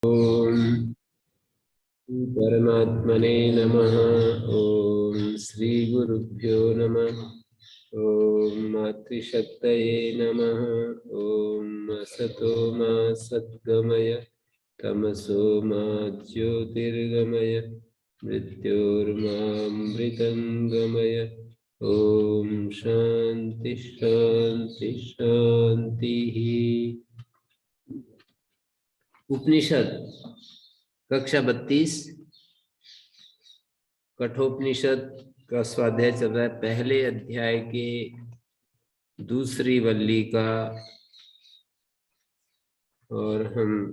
ओम परमात्मने नमः। ओम श्री गुरुभ्यो नमः। ओम मातृशक्तये नमः। ओम असतो मा सद्गमय तमसो मा ज्योतिर्गमय मृत्योर्मामृतंगमय। ओम शांति शांति शांति। उपनिषद कक्षा 32 कठोपनिषद का स्वाध्याय चल रहा है। पहले अध्याय के दूसरी वल्ली का, और हम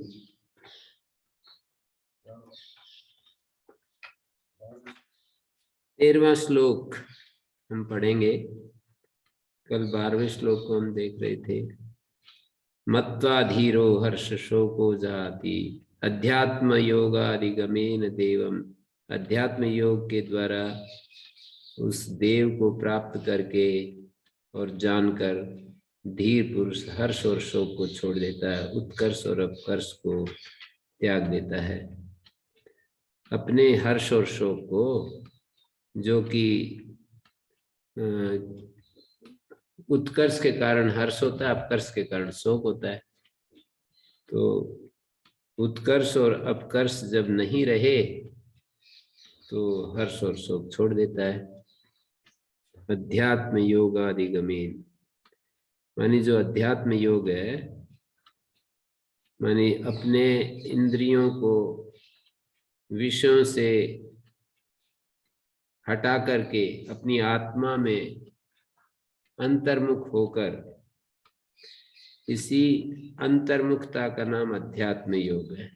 13वां श्लोक हम पढ़ेंगे। कल 12वें श्लोक को हम देख रहे थे। मत्वा धीरो हर्ष शोको जाति अध्यात्म योगादिगमेन देवम। अध्यात्म योग के द्वारा उस देव को प्राप्त करके और जानकर धीर पुरुष हर्ष और शोक को छोड़ देता है, उत्कर्ष और अपकर्ष को त्याग देता है। अपने हर्ष और शोक को, जो कि उत्कर्ष के कारण हर्ष होता है, अपकर्ष के कारण शोक होता है, तो उत्कर्ष और अपकर्ष जब नहीं रहे तो हर्ष और शोक छोड़ देता है। अध्यात्म योगादिगमेन मानी जो अध्यात्म योग है, मानी अपने इंद्रियों को विषयों से हटा करके अपनी आत्मा में अंतर्मुख होकर, इसी अंतर्मुखता का नाम अध्यात्म योग है।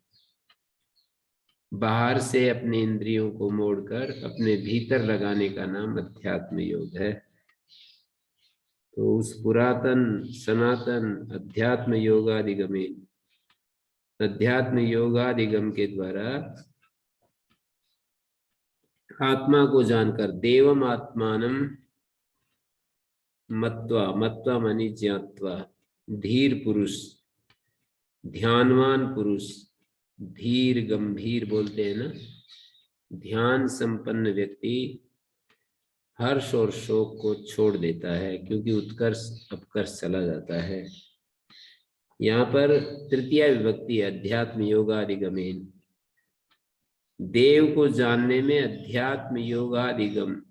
बाहर से अपने इंद्रियों को मोड़कर अपने भीतर लगाने का नाम अध्यात्म योग है। तो उस पुरातन सनातन अध्यात्म योगादिगमेन, अध्यात्म योगादिगम के द्वारा आत्मा को जानकर देवम आत्मानम मत्वा, मत्वा मानी ज्ञात्वा, धीर पुरुष, ध्यानवान पुरुष, धीर गंभीर बोलते हैं ना, ध्यान संपन्न व्यक्ति हर्ष और शोक को छोड़ देता है, क्योंकि उत्कर्ष अपकर्ष चला जाता है। यहाँ पर तृतीया विभक्ति है, अध्यात्म योगादिगमेन। देव को जानने में अध्यात्म योगादिगम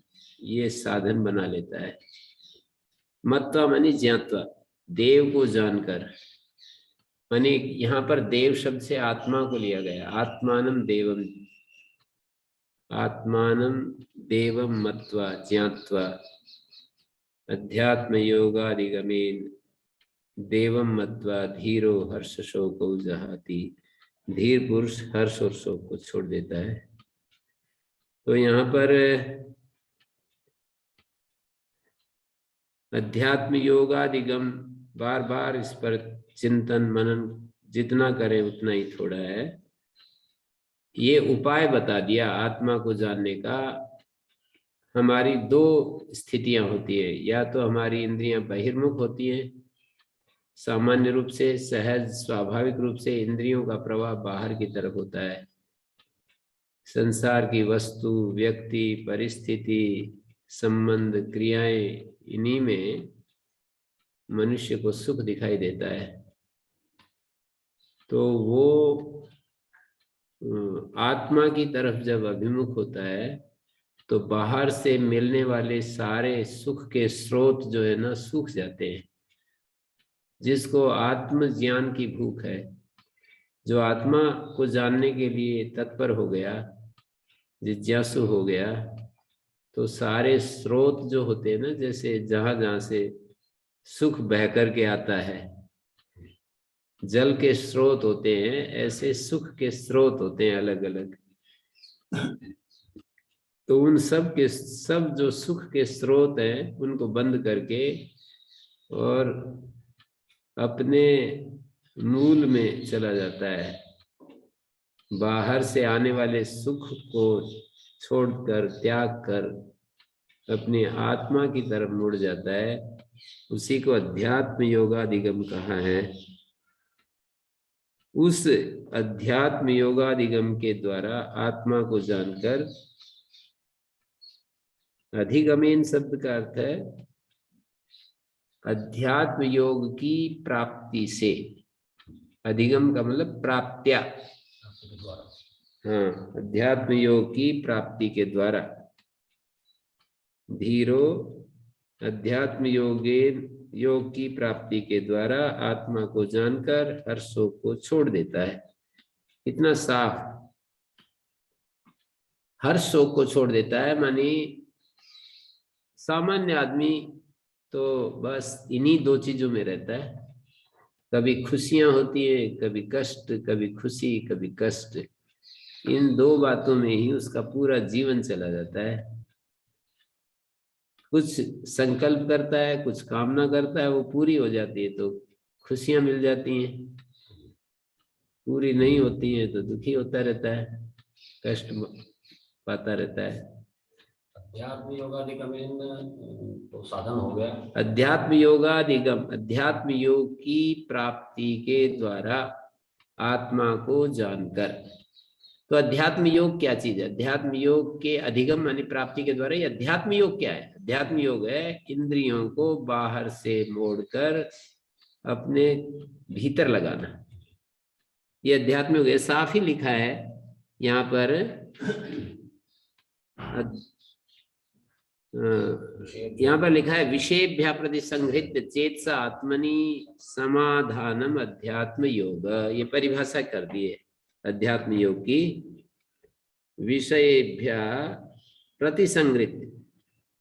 ये साधन बना लेता है। मत्वा मानी ज्ञात्वा, देव को जानकर, मानी यहाँ पर देव शब्द से आत्मा को लिया गया। आत्मानम देवम, आत्मानम देवम मत्वा ज्ञात्वा अध्यात्म योगादिगमेन देवम मत्वा धीरो हर्ष शोको जहाति। धीर पुरुष हर्ष और शोक को छोड़ देता है। तो यहाँ पर अध्यात्म योगादिगम, बार बार इस पर चिंतन मनन जितना करें उतना ही थोड़ा है। ये उपाय बता दिया आत्मा को जानने का। हमारी दो स्थितियां होती है, या तो हमारी इंद्रियां बहिर्मुख होती हैं, सामान्य रूप से सहज स्वाभाविक रूप से इंद्रियों का प्रवाह बाहर की तरफ होता है। संसार की वस्तु, व्यक्ति, परिस्थिति, संबंध, क्रियाएं, इन्हीं में मनुष्य को सुख दिखाई देता है। तो वो आत्मा की तरफ जब अभिमुख होता है तो बाहर से मिलने वाले सारे सुख के स्रोत जो है ना, सूख जाते हैं। जिसको आत्म ज्ञान की भूख है, जो आत्मा को जानने के लिए तत्पर हो गया, जिज्ञासु हो गया, तो सारे स्रोत जो होते हैं ना, जैसे जहां जहां से सुख बह करके आता है, जल के स्रोत होते हैं, ऐसे सुख के स्रोत होते हैं अलग अलग। तो उन सब के सब जो सुख के स्रोत हैं उनको बंद करके और अपने मूल में चला जाता है। बाहर से आने वाले सुख को छोड़कर, त्याग कर अपनी आत्मा की तरफ मुड़ जाता है। उसी को अध्यात्म योगादिगम कहा है। उस अध्यात्म योगाधिगम के द्वारा आत्मा को जानकर, अधिगमेन शब्द का अर्थ है अध्यात्म योग की प्राप्ति से। अधिगम का मतलब प्राप्त्या, हाँ, अध्यात्म योग की प्राप्ति के द्वारा। धीरो अध्यात्म योग की प्राप्ति के द्वारा आत्मा को जानकर हर शोक को छोड़ देता है। इतना साफ, हर शोक को छोड़ देता है। मानी सामान्य आदमी तो बस इन्हीं दो चीजों में रहता है, कभी खुशियां होती है, कभी कष्ट, कभी खुशी, कभी कष्ट। इन दो बातों में ही उसका पूरा जीवन चला जाता है। कुछ संकल्प करता है, कुछ कामना करता है, वो पूरी हो जाती है तो खुशियां मिल जाती हैं, पूरी नहीं होती है तो दुखी होता रहता है, कष्ट पाता रहता है। अध्यात्म योगाधिगम तो साधन हो गया। अध्यात्म योगाधिगम, अध्यात्म योग की प्राप्ति के द्वारा आत्मा को जानकर। तो अध्यात्म योग क्या चीज है? अध्यात्म योग के अधिगम मानी प्राप्ति के द्वारा। ये अध्यात्म योग क्या है? अध्यात्म योग है इंद्रियों को बाहर से मोड़कर अपने भीतर लगाना। ये अध्यात्म योग है, साफ ही लिखा है यहाँ पर। यहाँ पर लिखा है विषयभ्या प्रति संहृत चेतसा आत्मनि समाधानम अध्यात्म योग। ये परिभाषा कर दी है अध्यात्म योग की। विषयभ्या प्रतिसंहृत,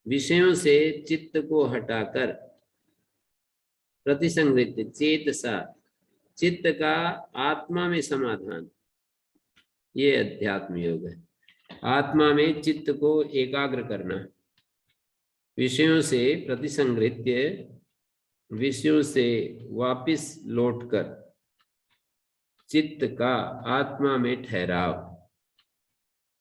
विषयों से चित्त को हटाकर, प्रतिसंहृत चेतसा, चित्त का आत्मा में समाधान, ये अध्यात्म योग है। आत्मा में चित्त को एकाग्र करना, विषयों से प्रतिसंहृत्य, विषयों से वापिस लौटकर चित्त का आत्मा में ठहराव,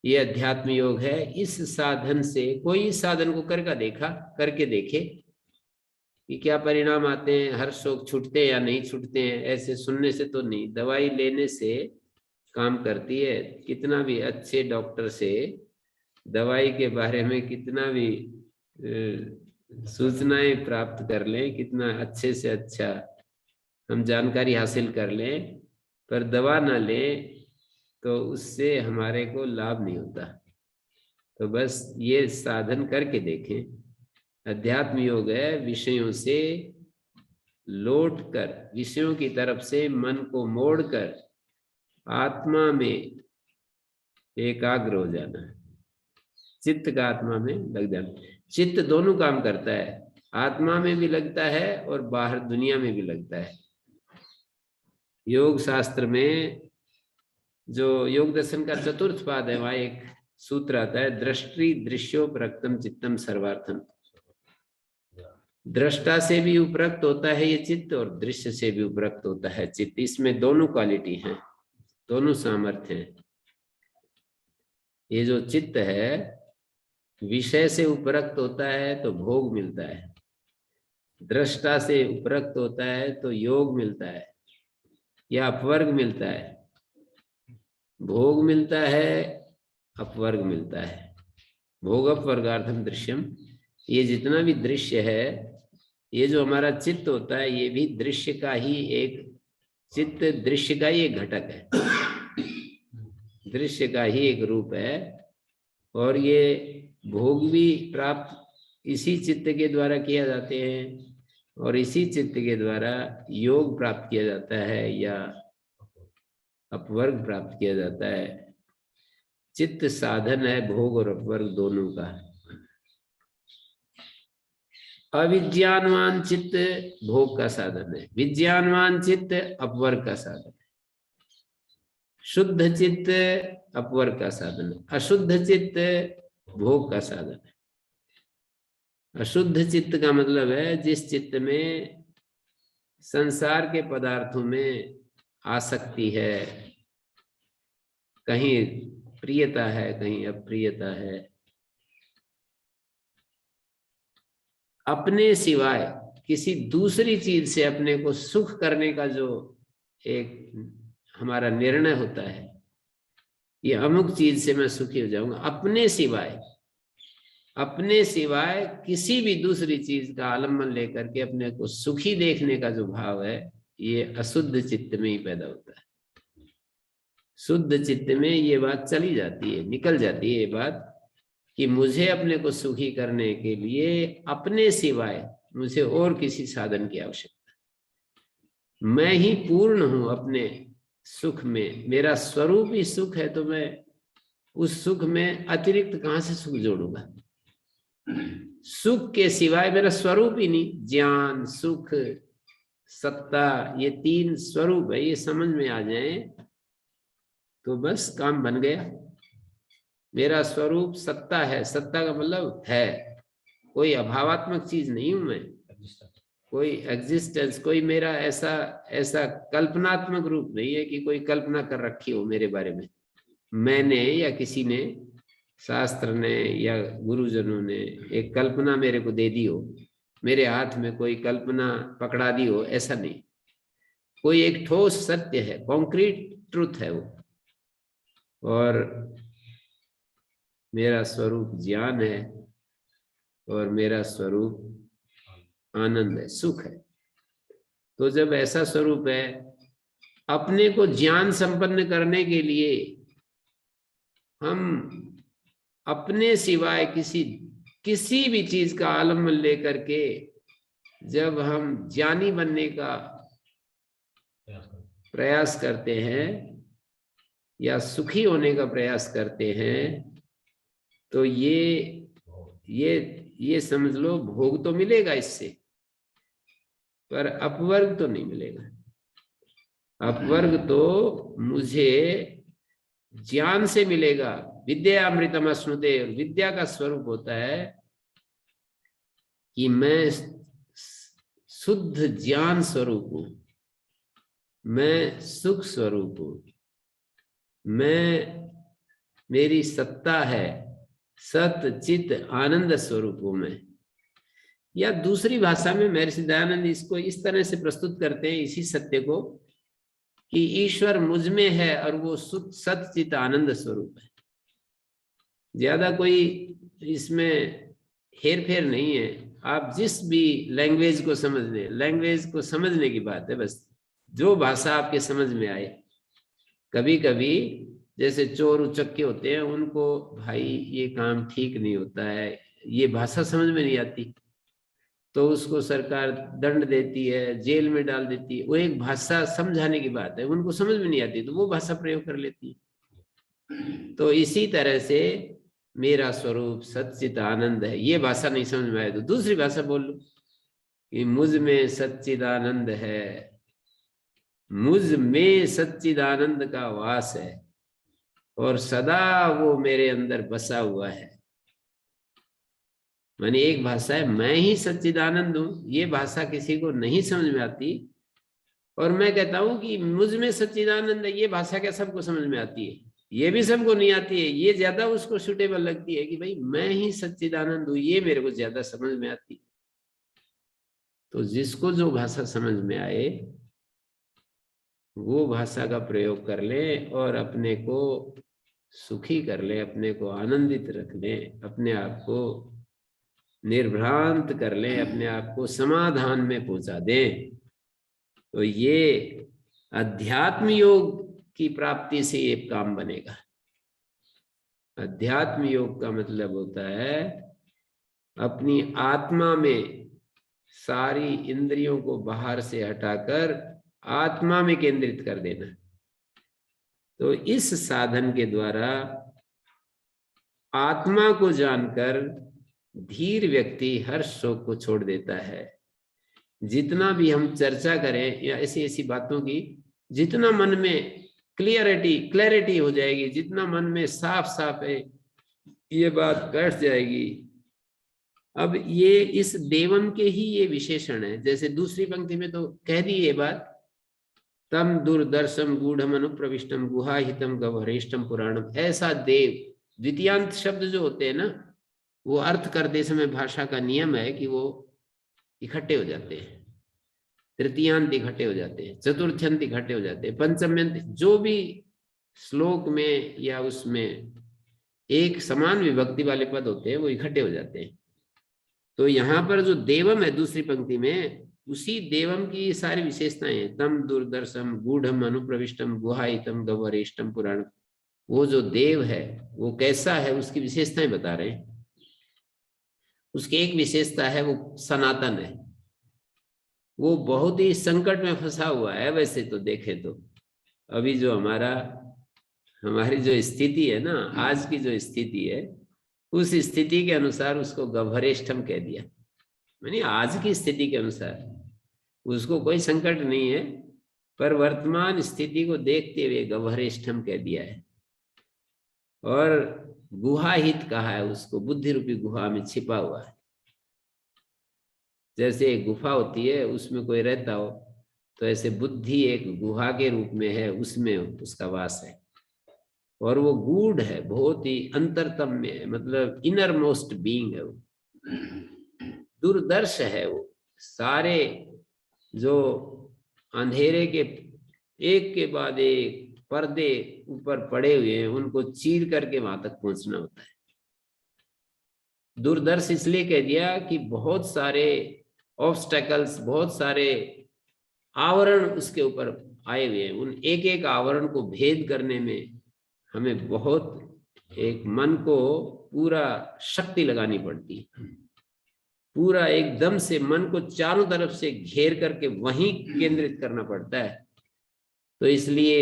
ये अध्यात्म योग है। इस साधन से, कोई इस साधन को करके देखे कि क्या परिणाम आते हैं, हर शोक छूटते हैं या नहीं छूटते हैं। ऐसे सुनने से तो नहीं, दवाई लेने से काम करती है। कितना भी अच्छे डॉक्टर से दवाई के बारे में कितना भी सूचनाएं प्राप्त कर लें, कितना अच्छे से अच्छा हम जानकारी हासिल कर लें, पर दवा ना लें तो उससे हमारे को लाभ नहीं होता। तो बस ये साधन करके देखें। अध्यात्म योग है विषयों से लौटकर, विषयों की तरफ से मन को मोड़कर आत्मा में एकाग्र हो जाना, चित्त का आत्मा में लग जाना। चित्त दोनों काम करता है, आत्मा में भी लगता है और बाहर दुनिया में भी लगता है। योग शास्त्र में जो योग दर्शन का चतुर्थ पाद है, वहां एक सूत्र आता है, दृष्टि दृश्योपरक्तम चित्तम सर्वार्थम। दृष्टा से भी उपरक्त होता है ये चित्त और दृश्य से भी उपरक्त होता है चित्त। इसमें दोनों क्वालिटी हैं, दोनों सामर्थ्य हैं। ये जो चित्त है विषय से उपरक्त होता है तो भोग मिलता है, दृष्टा से उपरक्त होता है तो योग मिलता है या अपवर्ग मिलता है। भोग मिलता है, अपवर्ग मिलता है। भोग अपवर्गार्थम दृश्यम। ये जितना भी दृश्य है, ये जो हमारा चित्त होता है, ये भी दृश्य का ही एक, चित्त दृश्य का ही एक घटक है, दृश्य का ही एक रूप है। और ये भोग भी प्राप्त इसी चित्त के द्वारा किया जाते हैं और इसी चित्त के द्वारा योग प्राप्त किया जाता है या अपवर्ग प्राप्त किया जाता है। चित्त साधन है भोग और अपवर्ग दोनों का। अविज्ञानवान चित्त भोग का साधन है, विज्ञानवान चित्त अपवर्ग का साधन है। शुद्ध चित्त अपवर्ग का साधन है, अशुद्ध चित्त भोग का साधन है। अशुद्ध चित्त का मतलब है जिस चित्त में संसार के पदार्थों में आसक्ति है, कहीं प्रियता है कहीं अप्रियता है, अपने सिवाय किसी दूसरी चीज से अपने को सुख करने का जो एक हमारा निर्णय होता है ये अमुक चीज से मैं सुखी हो जाऊंगा, अपने सिवाय किसी भी दूसरी चीज का आलम्बन लेकर के अपने को सुखी देखने का जो भाव है, ये अशुद्ध चित्त में ही पैदा होता है। शुद्ध चित्त में ये बात चली जाती है, निकल जाती है ये बात कि मुझे अपने को सुखी करने के लिए अपने सिवाय मुझे और किसी साधन की आवश्यकता, मैं ही पूर्ण हूं अपने सुख में, मेरा स्वरूप ही सुख है, तो मैं उस सुख में अतिरिक्त कहां से सुख जोड़ूंगा। सुख के सिवाय मेरा स्वरूप ही नहीं, ज्ञान, सुख, सत्ता, ये तीन स्वरूप है, ये समझ में आ जाए तो बस काम बन गया। मेरा स्वरूप सत्ता है, सत्ता का मतलब है, कोई अभावात्मक चीज नहीं हूं मैं, कोई एग्जिस्टेंस, कोई मेरा ऐसा कल्पनात्मक रूप नहीं है कि कोई कल्पना कर रखी हो मेरे बारे में, मैंने या किसी ने, शास्त्र ने या गुरुजनों ने एक कल्पना मेरे को दे दी हो, मेरे हाथ में कोई कल्पना पकड़ा दी हो, ऐसा नहीं। कोई एक ठोस सत्य है, कॉन्क्रीट ट्रुथ है वो, और मेरा स्वरूप ज्ञान है और मेरा स्वरूप आनंद है, सुख है। तो जब ऐसा स्वरूप है, अपने को ज्ञान संपन्न करने के लिए हम अपने सिवाय किसी भी चीज का आलम्बन लेकर के जब हम ज्ञानी बनने का प्रयास करते हैं या सुखी होने का प्रयास करते हैं, तो ये समझ लो भोग तो मिलेगा इससे, पर अपवर्ग तो नहीं मिलेगा। अपवर्ग तो मुझे ज्ञान से मिलेगा। विद्या अमृतम अश्नुते, विद्या का स्वरूप होता है कि मैं शुद्ध ज्ञान स्वरूप हूं, मैं सुख स्वरूप हूं, मेरी सत्ता है, सत चित आनंद स्वरूप हूं मैं। या दूसरी भाषा में महर्षि दयानंद इसको इस तरह से प्रस्तुत करते हैं, इसी सत्य को, कि ईश्वर मुझ में है और वो सत चित आनंद स्वरूप है। ज्यादा कोई इसमें हेर फेर नहीं है। आप जिस भी लैंग्वेज को समझने की बात है, बस जो भाषा आपके समझ में आए। कभी कभी जैसे चोर उचक्के होते हैं, उनको भाई ये काम ठीक नहीं होता है, ये भाषा समझ में नहीं आती, तो उसको सरकार दंड देती है, जेल में डाल देती है। वो एक भाषा समझाने की बात है, उनको समझ में नहीं आती तो वो भाषा प्रयोग कर लेती है। तो इसी तरह से मेरा स्वरूप सच्चित आनंद है, ये भाषा नहीं समझ में आए तो दूसरी भाषा बोल लो कि मुझ में सच्चिदानंद है, मुझ में सच्चिदानंद का वास है और सदा वो मेरे अंदर बसा हुआ है। मानी एक भाषा है मैं ही सच्चिदानंद हूं, ये भाषा किसी को नहीं समझ में आती, और मैं कहता हूं कि मुझ में सच्चिदानंद है, ये भाषा क्या सबको समझ में आती है? ये भी सबको नहीं आती है। ये ज्यादा उसको सुटेबल लगती है कि भाई मैं ही सच्चिदानंद हूं, ये मेरे को ज्यादा समझ में आती है। तो जिसको जो भाषा समझ में आए वो भाषा का प्रयोग कर ले और अपने को सुखी कर ले, अपने को आनंदित रख ले, अपने आप को निर्भ्रांत कर ले, अपने आप को समाधान में पहुंचा दें। तो ये अध्यात्म योग की प्राप्ति से ये काम बनेगा। अध्यात्म योग का मतलब होता है अपनी आत्मा में सारी इंद्रियों को बाहर से हटाकर आत्मा में केंद्रित कर देना। तो इस साधन के द्वारा आत्मा को जानकर धीर व्यक्ति हर शोक को छोड़ देता है। जितना भी हम चर्चा करें या ऐसी बातों की, जितना मन में क्लैरिटी हो जाएगी, जितना मन में साफ साफ है ये बात बैठ जाएगी। अब ये इस देवम के ही ये विशेषण है। जैसे दूसरी पंक्ति में तो कह दी ये बात, तम दूरदर्शम गूढ़म अनुप्रविष्टम गुहाहितम गवहरिष्टम पुराणम। ऐसा देव, द्वितीयांत शब्द जो होते हैं ना, वो अर्थ करते समय भाषा का नियम है कि वो इकट्ठे हो जाते हैं। तृतीयांत इकट्ठे हो जाते हैं, चतुर्थ्यंत इकट्ठे हो जाते हैं, पंचम्यंत, जो भी श्लोक में या उसमें एक समान विभक्ति वाले पद होते हैं वो इकट्ठे हो जाते हैं। तो यहाँ पर जो देवम है दूसरी पंक्ति में, उसी देवम की सारी विशेषताएं हैं। तम दूरदर्शम गूढ़म अनुप्रविष्टम गुहाहितम गह्वरेष्टम पुराण। वो जो देव है वो कैसा है, उसकी विशेषताएं बता रहे हैं। उसकी एक विशेषता है वो सनातन है। वो बहुत ही संकट में फंसा हुआ है वैसे तो देखें तो। अभी जो हमारी जो स्थिति है ना, आज की जो स्थिति है, उस स्थिति के अनुसार उसको गह्वरेष्ठम कह दिया। यानी आज की स्थिति के अनुसार उसको कोई संकट नहीं है, पर वर्तमान स्थिति को देखते हुए गह्वरेष्ठम कह दिया है। और गुहाहित कहा है उसको, बुद्धि रूपी गुहा में छिपा हुआ है। जैसे एक गुफा होती है, उसमें कोई रहता हो, तो ऐसे बुद्धि एक गुहा के रूप में है, उसमें उसका वास है। और वो गूढ़ है, बहुत ही अंतरतम में है, मतलब इनर मोस्ट बीइंग है वो, दूरदर्श है वो। सारे जो अंधेरे के एक के बाद एक पर्दे ऊपर पड़े हुए हैं, उनको चीर करके वहां तक पहुंचना होता है। दूरदर्श इसलिए कह दिया कि बहुत सारे ऑब्स्टेकल्स, बहुत सारे आवरण उसके ऊपर आए हुए हैं। उन एक एक आवरण को भेद करने में हमें बहुत एक मन को पूरा शक्ति लगानी पड़ती है। पूरा एकदम से मन को चारों तरफ से घेर करके वहीं केंद्रित करना पड़ता है। तो इसलिए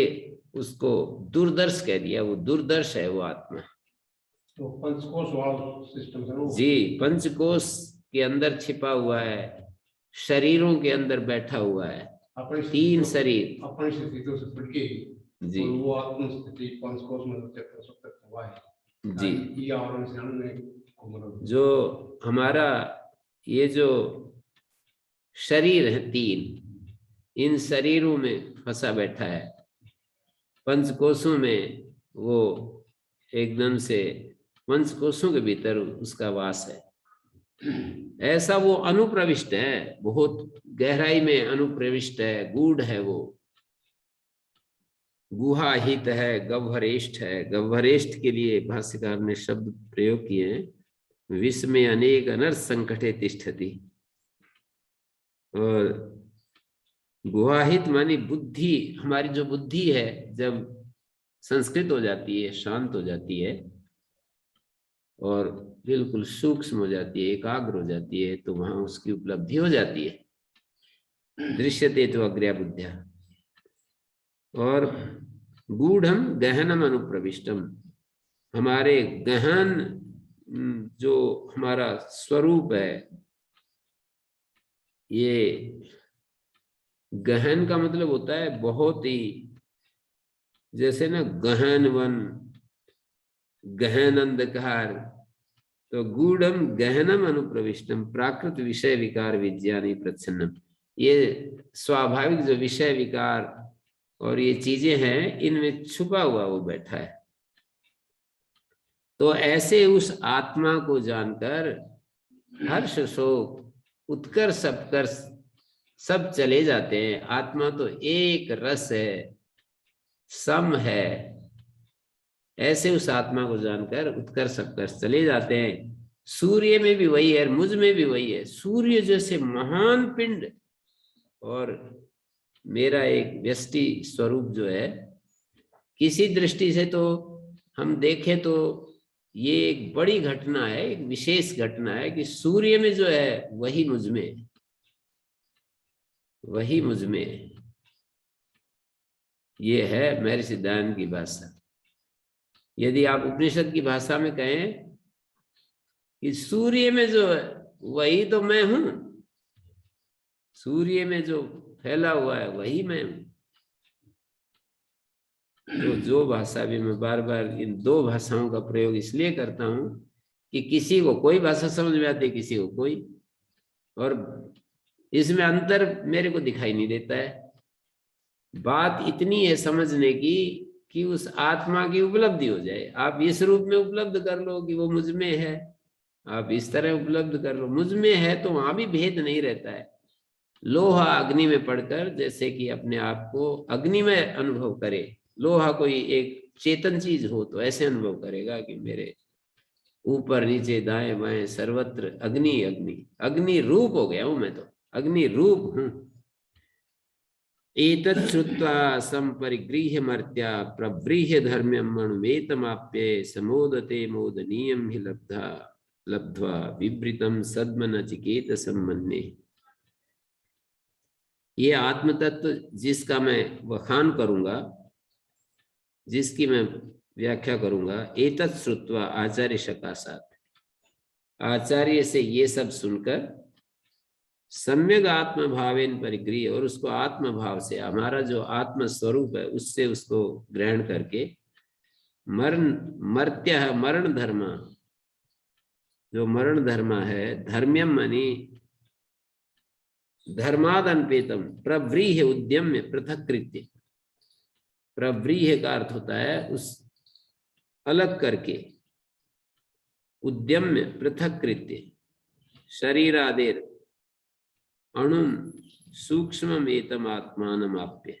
उसको दूरदर्श कह दिया। वो दूरदर्श है वो आत्मा। तो पंचकोश वाला सिस्टम है वो। जी, पंचकोश के अंदर छिपा हुआ है, शरीरों के अंदर बैठा हुआ है, तीन शरीर अपनी स्थितियों से फट के जी, और वो आत्म स्थिति पंचकोश में चक्र सब तक हुआ है जी। ये आवरण से हमने को मतलब जो हमारा ये जो शरीर है तीन, इन शरीरों में फंसा बैठा है। पंचकोशों में वो एकदम से पंचकोशों के भीतर उसका वास है। ऐसा वो अनुप्रविष्ट है, बहुत गहराई में अनुप्रविष्ट है, गूढ़ है वो। गुहाहित है, गह्वरेष्ठ है। गह्वरेष्ठ के लिए भाष्यकार ने शब्द प्रयोग किए हैं, विश्व में अनेक अनर्थ संकटे तिष्ठति। और गुहाहित मानी बुद्धि, हमारी जो बुद्धि है जब संस्कृत हो जाती है, शांत हो जाती है और बिल्कुल सूक्ष्म हो जाती है, एकाग्र हो जाती है, तो वहां उसकी उपलब्धि हो जाती है। दृश्यते तो अग्र्या बुद्ध्या। और गूढ़म गहनम अनुप्रविष्टम, हमारे गहन जो हमारा स्वरूप है, ये गहन का मतलब होता है बहुत ही, जैसे ना गहन वन, गहन अंधकार, तो गूढ़म गहनम अनुप्रविष्टम प्राकृत विषय विकार विज्ञानी प्रच्छन्नम। ये स्वाभाविक जो विषय विकार और ये चीजें हैं, इनमें छुपा हुआ वो बैठा है। तो ऐसे उस आत्मा को जानकर हर्ष शोक उत्कर्ष अपकर्ष सब चले जाते हैं। आत्मा तो एक रस है, सम है। ऐसे उस आत्मा को जानकर उत्कर्ष अपकर्ष चले जाते हैं। सूर्य में भी वही है, मुझ में भी वही है। सूर्य जैसे महान पिंड और मेरा एक व्यष्टि स्वरूप जो है, किसी दृष्टि से तो हम देखें तो ये एक बड़ी घटना है, एक विशेष घटना है कि सूर्य में जो है वही मुझ में, वही मुझ में। ये है महर्षि दयानंद की भाषा। यदि आप उपनिषद की भाषा में कहें कि सूर्य में जो है वही तो मैं हूं, सूर्य में जो फैला हुआ है वही मैं हूं। तो जो भाषा भी मैं बार बार इन दो भाषाओं का प्रयोग इसलिए करता हूं कि किसी को कोई भाषा समझ में आती है, किसी को कोई, और इसमें अंतर मेरे को दिखाई नहीं देता है। बात इतनी है समझने की कि उस आत्मा की उपलब्धि हो जाए। आप इस रूप में उपलब्ध कर लो कि वो मुझ में है, आप इस तरह उपलब्ध कर लो, मुझ में है, तो वहां भी भेद नहीं रहता है। लोहा अग्नि में पड़कर जैसे कि अपने आप को अग्नि में अनुभव करे, लोहा कोई एक चेतन चीज हो तो ऐसे अनुभव करेगा कि मेरे ऊपर नीचे दाएं बाएं सर्वत्र अग्नि अग्नि, अग्नि रूप हो गया हूं मैं, तो अग्नि रूप हूं। एतत् श्रुत्वा संपरिगृह्य मर्त्या प्रव्रीह्य धर्म्यम् अणुमेतमाप्ये समोदते मोदनीयं हि लब्ध्वा विवृतं सद्म नचिकेत सम्मन्ये। ये आत्म तत्व जिसका मैं वखान करूंगा, जिसकी मैं व्याख्या करूंगा, एतत् श्रुत्वा आचार्य सकाशात, आचार्य से ये सब सुनकर, सम्यक आत्म भावेन परिगृह्य, और उसको आत्म भाव से, हमारा जो आत्म स्वरूप है उससे उसको ग्रहण करके, मर्त्य मरण धर्म, जो मरण धर्म है, धर्म्यम मानी धर्माद अनपेतम, प्रव्रीह्य उद्यम्य पृथक कृत्य, प्रव्रीह्य का अर्थ होता है उस अलग करके, उद्यम्य पृथक कृत्य, शरीरादेर अणुम सूक्ष्म एतम आत्मान आप्य,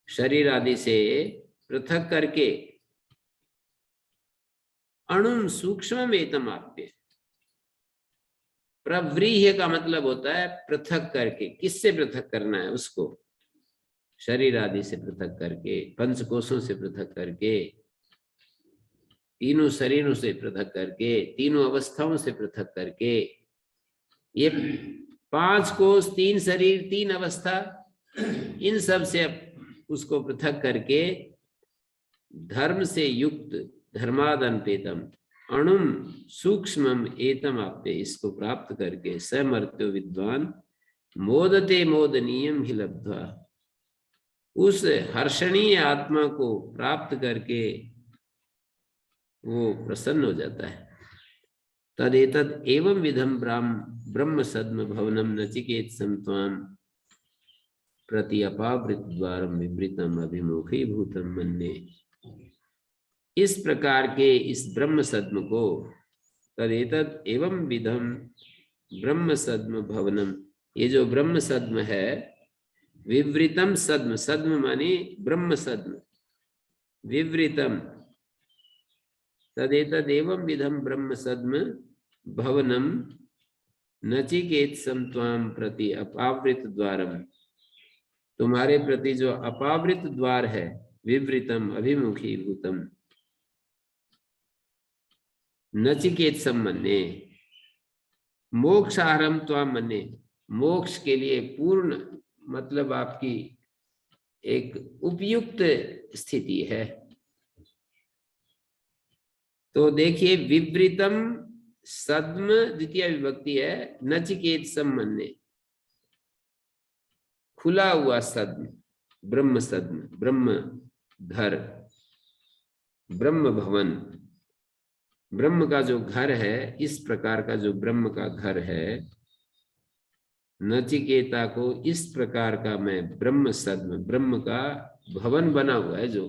शरीर आदि से पृथक करके अणुम सूक्ष्म एतम आप्य। प्रव्रीह्य का मतलब होता है पृथक करके, किससे पृथक करना है उसको, शरीर आदि से पृथक करके, पंचकोशों से पृथक करके, तीनों शरीरों से पृथक करके, तीनों अवस्थाओं से पृथक करके, ये 5 कोश 3 शरीर 3 अवस्था, इन सब से उसको पृथक करके धर्म से युक्त, धर्मादनपेतम अणुम सूक्ष्मम एतम आप्ते, इसको प्राप्त करके समर्त्यो विद्वान मोदते मोदनीयम हि लब्ध्वा, उस हर्षणीय आत्मा को प्राप्त करके वो प्रसन्न हो जाता है। तदेतत् एवं विधम ब्रह्म सद्म भवनम नचिकेत संत्वाम प्रति अपावृत द्वारम विवृतम अभिमुखी भूतम मन्ये। इस प्रकार के इस ब्रह्म सद्म को, तदेतत् एवं विधम ब्रह्म सद्म भवनम, ये जो ब्रह्म सद्म है, विवृतम सद्म, सद्म माने ब्रह्म सद्म, विवृतम, तदेतत् एवं विधम ब्रह्म सद्म भवनम नचिकेत संत्वाम प्रति अपावृत द्वारम, तुम्हारे प्रति जो अपावृत द्वार है, विवृतम अभिमुखी भूतम नचिकेत सम्मन्ये, मोक्षारम त्वाम मन्ये, मोक्ष के लिए पूर्ण मतलब आपकी एक उपयुक्त स्थिति है। तो देखिए, विवृतम सद्म द्वितीय विभक्ति है, नचिकेत सम्मन्ये, खुला हुआ सद्म, ब्रह्म सद्म, ब्रह्म घर, ब्रह्म भवन, ब्रह्म का जो घर है, इस प्रकार का जो ब्रह्म का घर है, नचिकेता को इस प्रकार का मैं ब्रह्म सद्म, ब्रह्म का भवन बना हुआ है, जो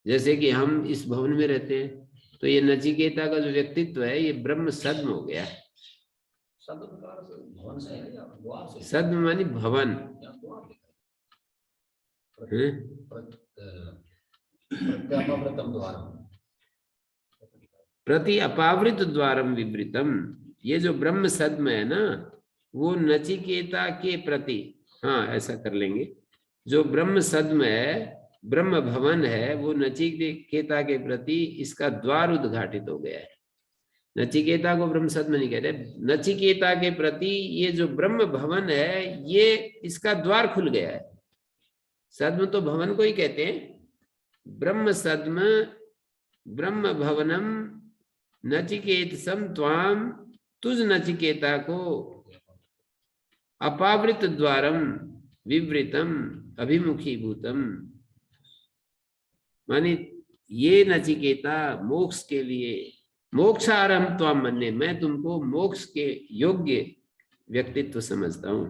जैसे कि हम इस भवन में रहते हैं, तो ये नचिकेता का जो व्यक्तित्व है, ये ब्रह्म सद्म हो गया। सद्म मानी भवन, प्रति अपावृत द्वारम विवृतम, ये जो ब्रह्म सद्म है ना, वो नचिकेता के प्रति, हाँ ऐसा कर लेंगे, जो ब्रह्म सद्म है, ब्रह्म भवन है, वो नचिकेता के प्रति इसका द्वार उद्घाटित हो गया है। नचिकेता को ब्रह्म सद्म नहीं कहते, नचिकेता के प्रति ये जो ब्रह्म भवन है, ये इसका द्वार खुल गया है। सद्म तो भवन को ही कहते हैं, ब्रह्म सद्म ब्रह्म भवनम नचिकेत सम त्वाम, तुझ नचिकेता को अपावृत द्वारम विवृतम अभिमुखी भूतम, माने ये नचिकेता मोक्ष के लिए, मोक्षारम त्वाम मन्ये, मैं तुमको मोक्ष के योग्य व्यक्तित्व समझता हूँ।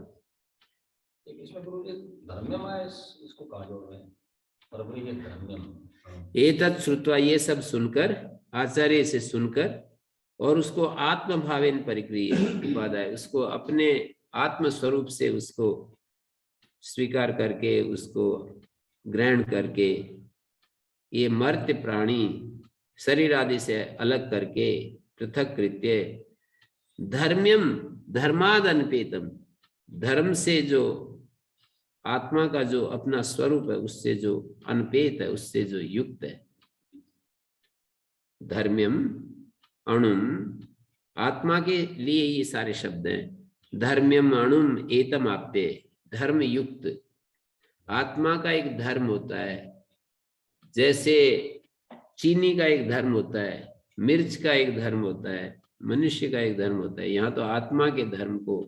इसमें गुरुजी धर्म्यम है, इसको कहाँ जोड़ रहे हैं? परब्रह्म धर्म्यम। एतत् श्रुत्वा, ये सब सुनकर, आचार्य से सुनकर, और उसको आत्मभावेन परिक्रिय उपादाय, उसको अपने आत्म स्वरूप से उसको स्वीकार करके, उसको ग्रहण करके, ये मर्त्य प्राणी शरीर आदि से अलग करके पृथक कृत्य धर्म्यम धर्माद अनपेतम, धर्म से जो आत्मा का जो अपना स्वरूप है उससे जो अनपेत है, उससे जो युक्त है। धर्म्यम अणुम, आत्मा के लिए ये सारे शब्द हैं। धर्म्यम अणुम एतम आप्य, धर्म युक्त। आत्मा का एक धर्म होता है, जैसे चीनी का एक धर्म होता है, मिर्च का एक धर्म होता है, मनुष्य का एक धर्म होता है। यहाँ तो आत्मा के धर्म को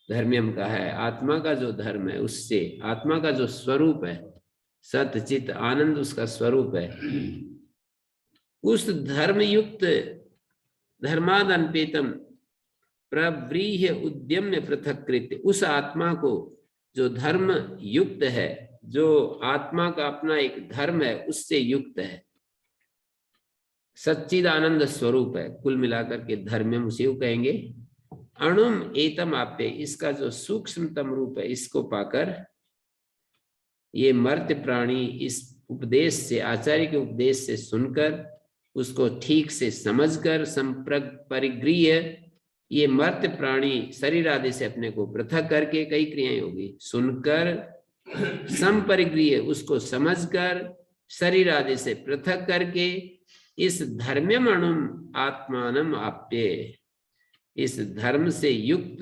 धर्म्यम का है। आत्मा का जो धर्म है उससे, आत्मा का जो स्वरूप है, सत चित आनंद उसका स्वरूप है, उस धर्म युक्त धर्माद अनपेतम प्रव्रीह्य उद्यम्य पृथक्कृत्य, उस आत्मा को जो धर्म युक्त है, जो आत्मा का अपना एक धर्म है उससे युक्त है, सच्चिदानंद स्वरूप है। कुल मिलाकर के धर्म्यम उसे कहेंगे। अणुम एतम आप्य, इसका जो सूक्ष्मतम रूप है इसको पाकर ये मर्त्य प्राणी इस उपदेश से, आचार्य के उपदेश से सुनकर, उसको ठीक से समझकर, संप्रग परिगृह्य, ये मर्त्य प्राणी शरीर आदि से अपने को पृथक करके, कई क्रियाएं होगी, सुनकर, संपरिगृह्य उसको समझकर, शरीर आदि से पृथक करके, इस धर्म्यम अणुम आत्मानम आप्य, इस धर्म से युक्त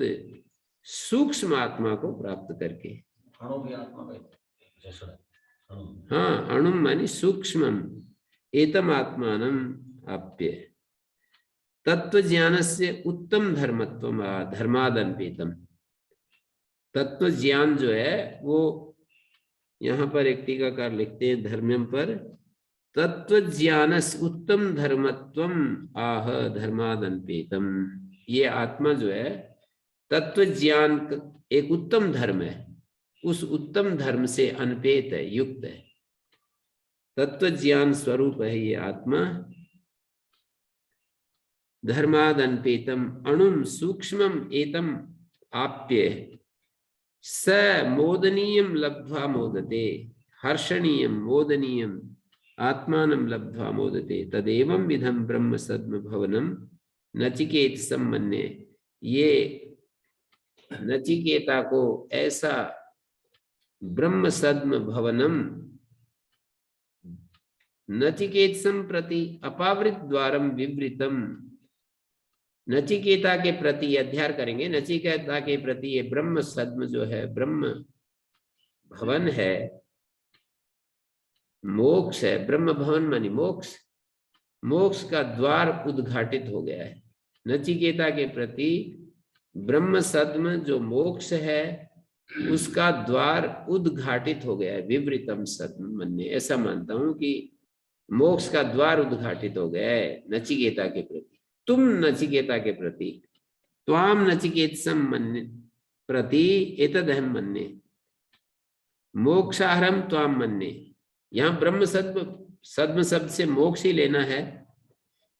सूक्ष्म आत्मा को प्राप्त करके। अणु भी आत्मा का विशेषण है। हाँ, अणुम मानी सूक्ष्मम, एतम आत्मानम आप्य। तत्व ज्ञान से उत्तम धर्मत्व धर्मादनपेतम, तत्व ज्ञान जो है वो यहाँ पर एक टीकाकार लिखते हैं धर्म्यम पर, तत्व ज्ञान उत्तम धर्मत्वम आह धर्मादनपेतम। ये आत्मा जो है तत्व ज्ञान एक उत्तम धर्म है, उस उत्तम धर्म से अनपेत है, युक्त है, तत्व ज्ञान स्वरूप है ये आत्मा। धर्माद अनपेतम अणुम सूक्ष्मम एतम आप्य स मोदनीयम लब्ध्वा मोदते, हर्षणीयम मोदनीयम आत्मानं लब्ध्वा मोदते तदेवं विधम ब्रह्म सद्म भवनम नचिकेत सम्मन्ये। ये नचिकेता को ऐसा ब्रह्म सद्म भवनम, नचिकेतसम प्रति अपावृत द्वारम विवृतम, नचिकेता के प्रति अध्ययन करेंगे, नचिकेता के प्रति ये ब्रह्म सद्म जो है, ब्रह्म भवन है, मोक्ष है। ब्रह्म भवन मानी मोक्ष, मोक्ष का द्वार उद्घाटित हो गया है। नचिकेता के प्रति ब्रह्म सद्म जो मोक्ष है उसका द्वार उद्घाटित हो गया है। विवृतम सद्म मन्ये, ऐसा मानता हूं कि मोक्ष का द्वार उद्घाटित हो गया है नचिकेता के प्रति। तुम नचिकेता के प्रति, त्वाम नचिकेतसम मन्ये प्रति एतदहम मन्ये, मोक्षाहरम त्वाम मन्ये। यहाँ ब्रह्म सद्म शब्द से मोक्ष ही लेना है।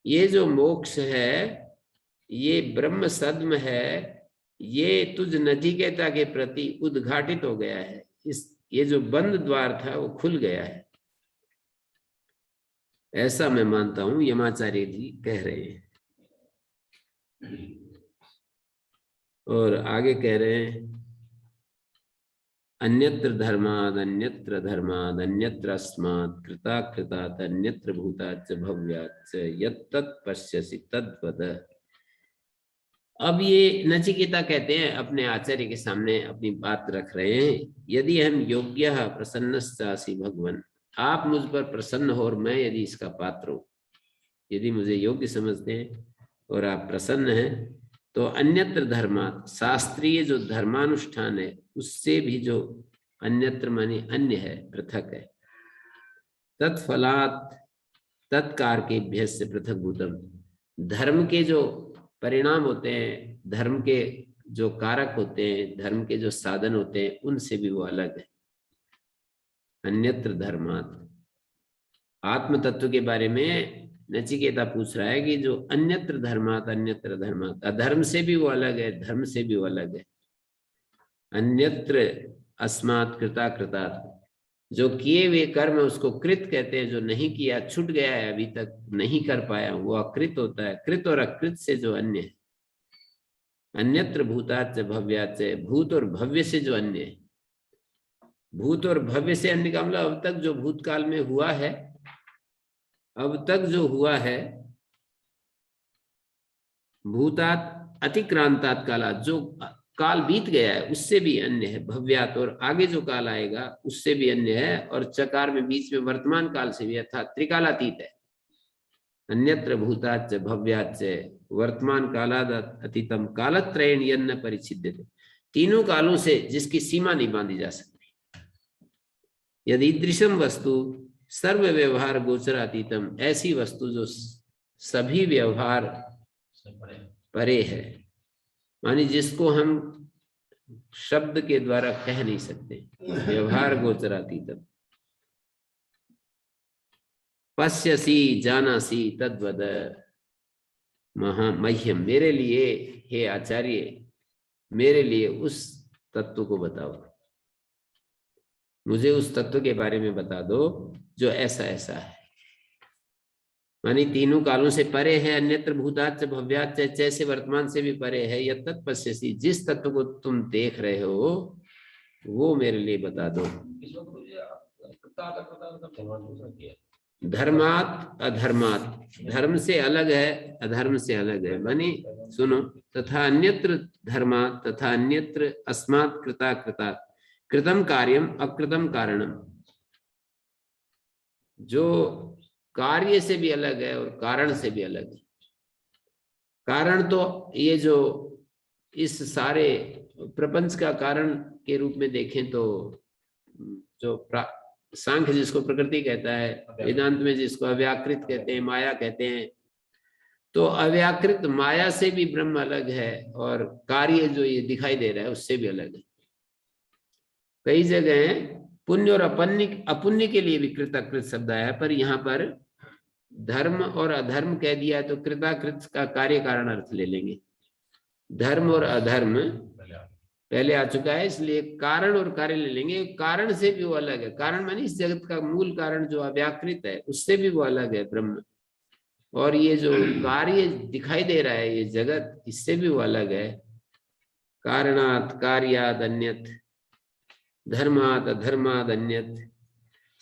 ये जो मोक्ष है, ये ब्रह्म सद्म है, ये तुझ नचिकेता के प्रति उद्घाटित हो गया है। ये जो बंद द्वार था वो खुल गया है, ऐसा मैं मानता हूं, यमाचार्य जी कह रहे हैं। और आगे कह रहे हैं अन्यत्र धर्माद अन्यत्र धर्माद अन्यत्र अस्मात् कृता कृतात् अन्यत्र भूताच्च भव्याच्च यत्तत् पश्यसि तद्वद। अब ये नचिकेता कहते हैं, अपने आचार्य के सामने अपनी बात रख रहे हैं। यदि हम योग्यः प्रसन्नश्चासि भगवन्, आप मुझ पर प्रसन्न हो और मैं यदि इसका पात्र हूं, यदि मुझे योग्य समझते हैं और आप प्रसन्न हैं, तो अन्यत्र धर्मात्, शास्त्रीय जो धर्मानुष्ठान है उससे भी जो अन्यत्र माने अन्य है, पृथक है, तत्फलात् तत्कारकेभ्यः से पृथक भूतम, धर्म के जो परिणाम होते हैं, धर्म के जो कारक होते हैं, धर्म के जो साधन होते हैं, उनसे भी वो अलग है। अन्यत्र धर्मात्, आत्म तत्व के बारे में नचिकेता पूछ रहा है कि जो अन्यत्र धर्मात्, अन्यत्र धर्मात्, अधर्म से भी वो अलग है, धर्म से भी वो अलग है। अन्यत्र अस्मात् कृता कृतात्, जो किए हुए कर्म है उसको कृत कहते हैं, जो नहीं किया छूट गया है अभी तक नहीं कर पाया वो अकृत होता है। कृत और अकृत से जो अन्य है, अन्यत्र भूताच भव्याच, भूत और भव्य से जो अन्य है, भूत और भव्य से अन्य का मतलब अब तक जो भूतकाल में हुआ है, अब तक जो हुआ है, भूतात अतिक्रांतात कालात, जो काल बीत गया है उससे भी अन्य है, भव्यात और आगे जो काल आएगा उससे भी अन्य है, और चकार में बीच में वर्तमान काल से भी अर्थात त्रिकालातीत है। अन्यत्र भूताच भव्याच वर्तमान कालाद अतीतम कालत्रयेण यन्न परिच्छिद्यते, तीनों कालों से जिसकी सीमा नहीं बांधी जा सकती। यदीदृशम वस्तु सर्व व्यवहार गोचरातीतम, ऐसी वस्तु जो सभी व्यवहार परे है, मानी जिसको हम शब्द के द्वारा कह नहीं सकते, व्यवहार गोचरातीतम। पश्यसी जानासी तद्वद महामह्यम, मेरे लिए हे आचार्य, मेरे लिए उस तत्व को बताओ, मुझे उस तत्व के बारे में बता दो जो ऐसा ऐसा है, मानी तीनों कालों से परे है, अन्यत्र भूताच भव्याच से वर्तमान से भी परे है। यह तत्पश्यसी, जिस तत्व को तुम देख रहे हो वो मेरे लिए बता दो। धर्मात अधर्मात, धर्म से अलग है अधर्म से अलग है, मानी सुनो, तथा अन्यत्र धर्मात तथा अन्यत्र अस्मात् कृता कृतात्, कृतम कार्यम अकृतम कारणम, जो कार्य से भी अलग है और कारण से भी अलग है। कारण तो ये जो इस सारे प्रपंच का कारण के रूप में देखें तो जो सांख्य जिसको प्रकृति कहता है, वेदांत में जिसको अव्याकृत कहते हैं, माया कहते हैं, तो अव्याकृत माया से भी ब्रह्म अलग है और कार्य जो ये दिखाई दे रहा है उससे भी अलग है। कई जगह पुण्य और अपुण्य के लिए भी कृताकृत शब्द आया है, पर यहाँ पर धर्म और अधर्म कह दिया है तो कृताकृत का कार्य कारण अर्थ ले लेंगे। धर्म और अधर्म पहले आ चुका है, इसलिए कारण और कार्य ले लेंगे। कारण से भी वो अलग है, कारण मानी इस जगत का मूल कारण जो अव्याकृत है उससे भी वो अलग है ब्रह्म, और ये जो कार्य दिखाई दे रहा है ये जगत, इससे भी वो अलग है। कारणात् कार्यात् अन्यत्, धर्मात् अधर्मात् अन्यत्,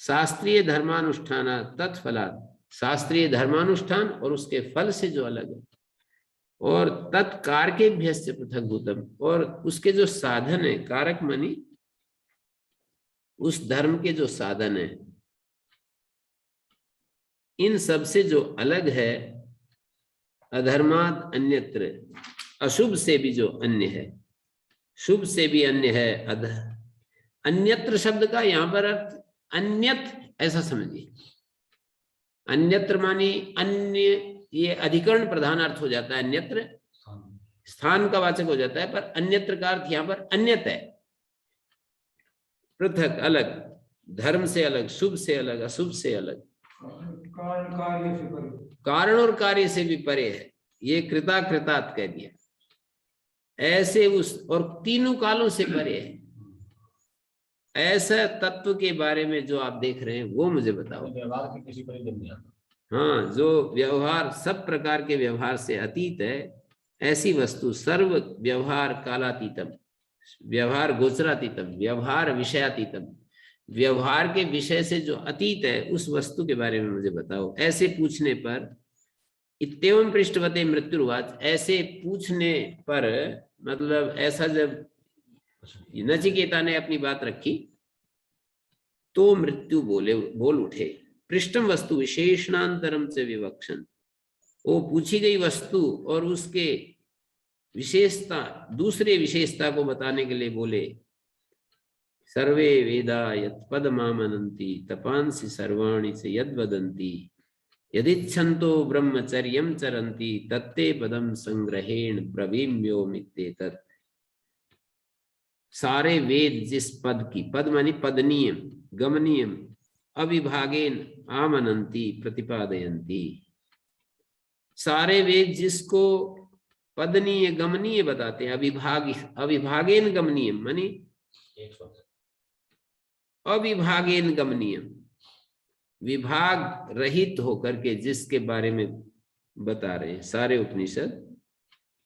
शास्त्रीय धर्मानुष्ठान तत्फलात्, शास्त्रीय धर्मानुष्ठान और उसके फल से जो अलग है, और तत्कारकेभ्य से पृथक भूतम, और उसके जो साधन है, कारक मानी उस धर्म के जो साधन है, इन सब से जो अलग है। अधर्मात् अन्यत्र, अशुभ से भी जो अन्य है, शुभ से भी अन्य है। अन्यत्र शब्द का यहाँ पर अर्थ अन्यत ऐसा समझिए, अन्यत्र मानी अन्य, ये अधिकरण प्रधान अर्थ हो जाता है, अन्यत्र स्थान का वाचक हो जाता है, पर अन्यत्र का अर्थ यहाँ पर अन्यत है, पृथक, अलग, धर्म से अलग, शुभ से अलग, अशुभ से अलग, कारण और कार्य से भी परे है। ये कृता कृतात् कह दिया, ऐसे उस और तीनों कालों से परे है, ऐसा तत्व के बारे में जो आप देख रहे हैं वो मुझे बताओ। व्यवहार के किसी पर नहीं आता। हाँ, जो व्यवहार सब प्रकार के व्यवहार से अतीत है, ऐसी वस्तु सर्व व्यवहार कालातीतम, व्यवहार गोचरातीतम, व्यवहार विषयातीतम, व्यवहार के विषय से जो अतीत है उस वस्तु के बारे में मुझे बताओ। ऐसे पूछने पर इत्येवं पृष्ठवते मृत्युर्वाच, ऐसे पूछने पर मतलब ऐसा जब नचिकेता ने अपनी बात रखी तो मृत्यु बोल उठे, पृष्ठम वस्तु विशेषणांतरम से विवक्षण, वो पूछी गई वस्तु और उसके विशेषता, दूसरे विशेषता को बताने के लिए बोले, सर्वे वेदा यत् पदमामनन्ति तपांसि सर्वाणि से यद् वदन्ति यदिच्छन्तो ब्रह्मचर्यं चरन्ति तत्ते पदम संग्रहेण प्रवीम्योमित्येतत्। सारे वेद जिस पद की, पद मानी पदनीयम, गमनीयम, अविभागेन आमनन्ति प्रतिपादयन्ति, सारे वेद जिसको पदनीय गमनीय बताते हैं। अविभागेन गमनीय मानी एक स्वर से। अविभागेन गमनीय, विभाग रहित होकर के जिसके बारे में बता रहे हैं सारे उपनिषद।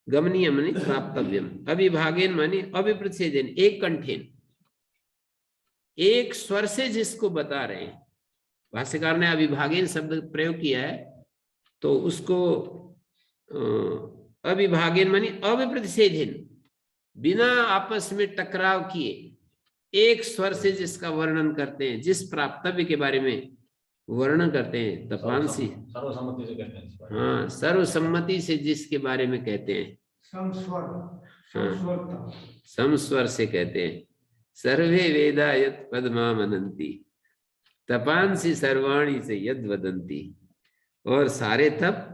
गमनीय मानी प्राप्तव्यम, अविभागेन मानी अविप्रच्छेदेन, एक कंठेन, एक स्वर से जिसको बता रहे हैं। भाष्यकार ने अविभागेन शब्द प्रयोग किया है, तो उसको अविभागेन मानी अविप्रतिषेधेन, बिना आपस में टकराव किए एक स्वर से जिसका वर्णन करते हैं, जिस प्राप्तव्य के बारे में वर्णन करते हैं। तपांसी सर्वसम्मति से कहते हैं इस बारे में। हाँ, सर्वसम्मति से जिसके बारे में कहते हैं। समस्वर से कहते हैं। सर्वे वेदा यत् पद्मा मनन्ति, तपांसी सर्वाणी से यद वदंती। और सारे तप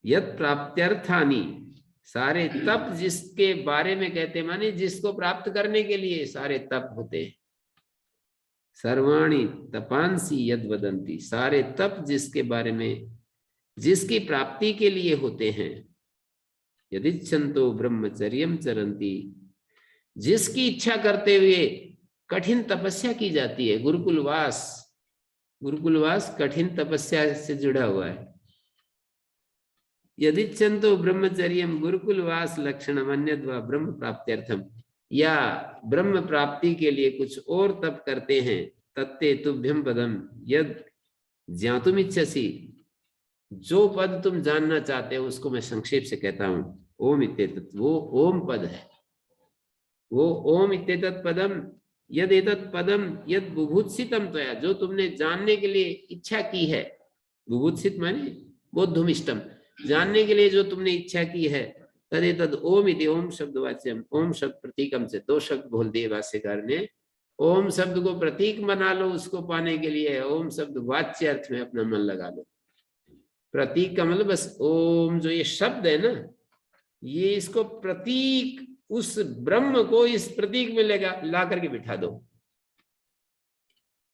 यत् प्राप्त्यर्थानि, सारे तप जिसके बारे में कहते हैं, माने जिसको प्राप्त करने के लिए सारे तप होते हैं। सर्वाणी तपांसी यद वदंती, सारे तप जिसके बारे में, जिसकी प्राप्ति के लिए होते हैं। यदिच्छन्तो ब्रह्मचर्यम चरन्ति, जिसकी इच्छा करते हुए कठिन तपस्या की जाती है। गुरुकुलवास, गुरुकुलवास कठिन तपस्या से जुड़ा हुआ है। यदिच्छन्तो ब्रह्मचर्यम गुरुकुलवास लक्षणम अन्यद्वा ब्रह्म प्राप्त्यर्थम, या ब्रह्म प्राप्ति के लिए कुछ और तप करते हैं। तत्ते तुभ्यम पदम यद ज्ञातुम इच्छसि, जो पद तुम जानना चाहते हो उसको मैं संक्षेप से कहता हूं। ओम इत्येतत्, वो ओम पद है। वो ओम इत्येतत् पदम यद एतत् पदम यद बुभुत्सितम त्वया, जो तुमने जानने के लिए इच्छा की है। बुभुत्सित माने बोद्धुमिष्टम, जानने के लिए जो तुमने इच्छा की है। तदेतद ओम इति, ओम शब्द वाच्यम, ओम शब्द प्रतीकम से दो शब्द बोल दिए भाष्यकार ने। ओम शब्द को प्रतीक बना लो उसको पाने के लिए, ओम शब्द वाच्य अर्थ में अपना मन लगा लो। प्रतीक का मतलब बस ओम जो ये शब्द है ना, ये इसको प्रतीक, उस ब्रह्म को इस प्रतीक में ला करके बिठा दो।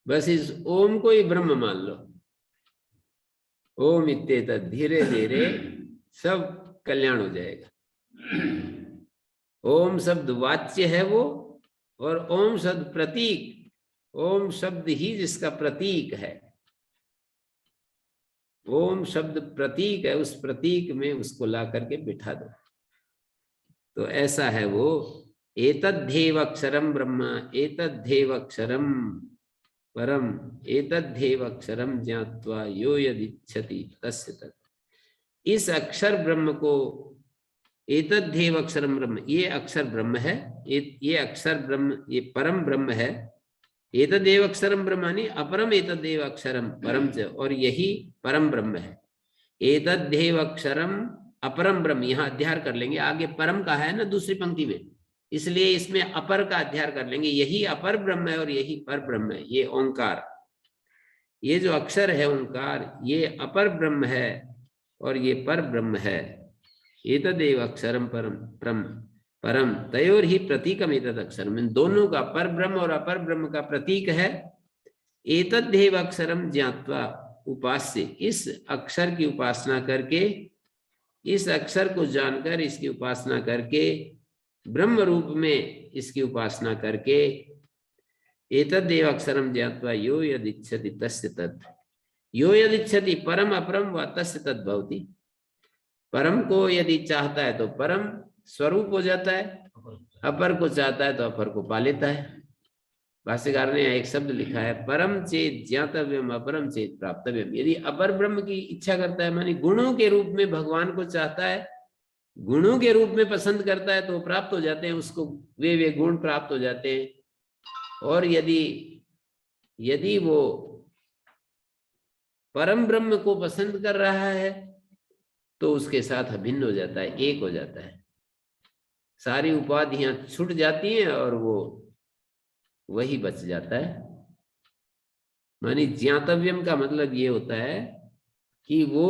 बस इस ओम को ही ब्रह्म मान लो। ओम इत्येतत्, धीरे धीरे सब कल्याण हो जाएगा। ओम शब्द वाच्य है वो, और ओम शब्द प्रतीक, ओम शब्द ही जिसका प्रतीक है। ओम शब्द प्रतीक है, उस प्रतीक में उसको ला करके बिठा दो। तो ऐसा है वो। एतद्धेव अक्षरम ब्रह्म, एतद्धेव अक्षरम परम, एतद्धेव अक्षरम ज्ञात्वा यो यदिच्छति तस्य तत्। इस अक्षर ब्रह्म को, एतद्धेव अक्षरम ब्रह्म, ये अक्षर ब्रह्म है, ये अक्षर ब्रह्म, ये परम ब्रह्म है। एतदेव अक्षरम ब्रह्मानि अपरम एतदेव अक्षरम परम च, और यही परम ब्रह्म है। एतद्धेव अक्षरम अपरम ब्रह्म, यहाँ अध्यार कर लेंगे। आगे परम का है ना दूसरी पंक्ति में, इसलिए इसमें अपर का अध्यार कर लेंगे। यही अपर ब्रह्म है और यही पर ब्रह्म है। ये ओंकार, ये जो अक्षर है ओंकार, ये अपर ब्रह्म है और ये पर ब्रह्म है। एतदेव अक्षरम परम परम तयोर ही प्रतीकम एतद अक्षरम, इन दोनों का, पर ब्रह्म और अपर ब्रह्म का प्रतीक है। एतद्धेव अक्षरम ज्ञात्वा उपास्य, इस अक्षर की उपासना करके, इस अक्षर को जानकर इसकी उपासना करके, ब्रह्म रूप में इसकी उपासना करके, एतदेव अक्षरम ज्ञात्वा यो यदिच्छति तस्य तत्, यो यदिच्छति परम अपरम व तस्य तत् भवति। परम को यदि चाहता है तो परम स्वरूप हो जाता है, अपर को चाहता है तो अपर को पा लेता है। भाष्यकार ने एक शब्द लिखा है, परम चेत ज्ञातव्यम अपरम चेत प्राप्तव्यम। यदि अपर ब्रह्म की इच्छा करता है, मानी गुणों के रूप में भगवान को चाहता है, गुणों के रूप में पसंद करता है, तो प्राप्त हो जाते हैं उसको, वे गुण प्राप्त हो जाते हैं। और यदि वो परम ब्रह्म को पसंद कर रहा है तो उसके साथ अभिन्न हो जाता है, एक हो जाता है। सारी उपाधियां छूट जाती हैं और वो वही बच जाता है। मानी ज्ञातव्यम का मतलब ये होता है कि वो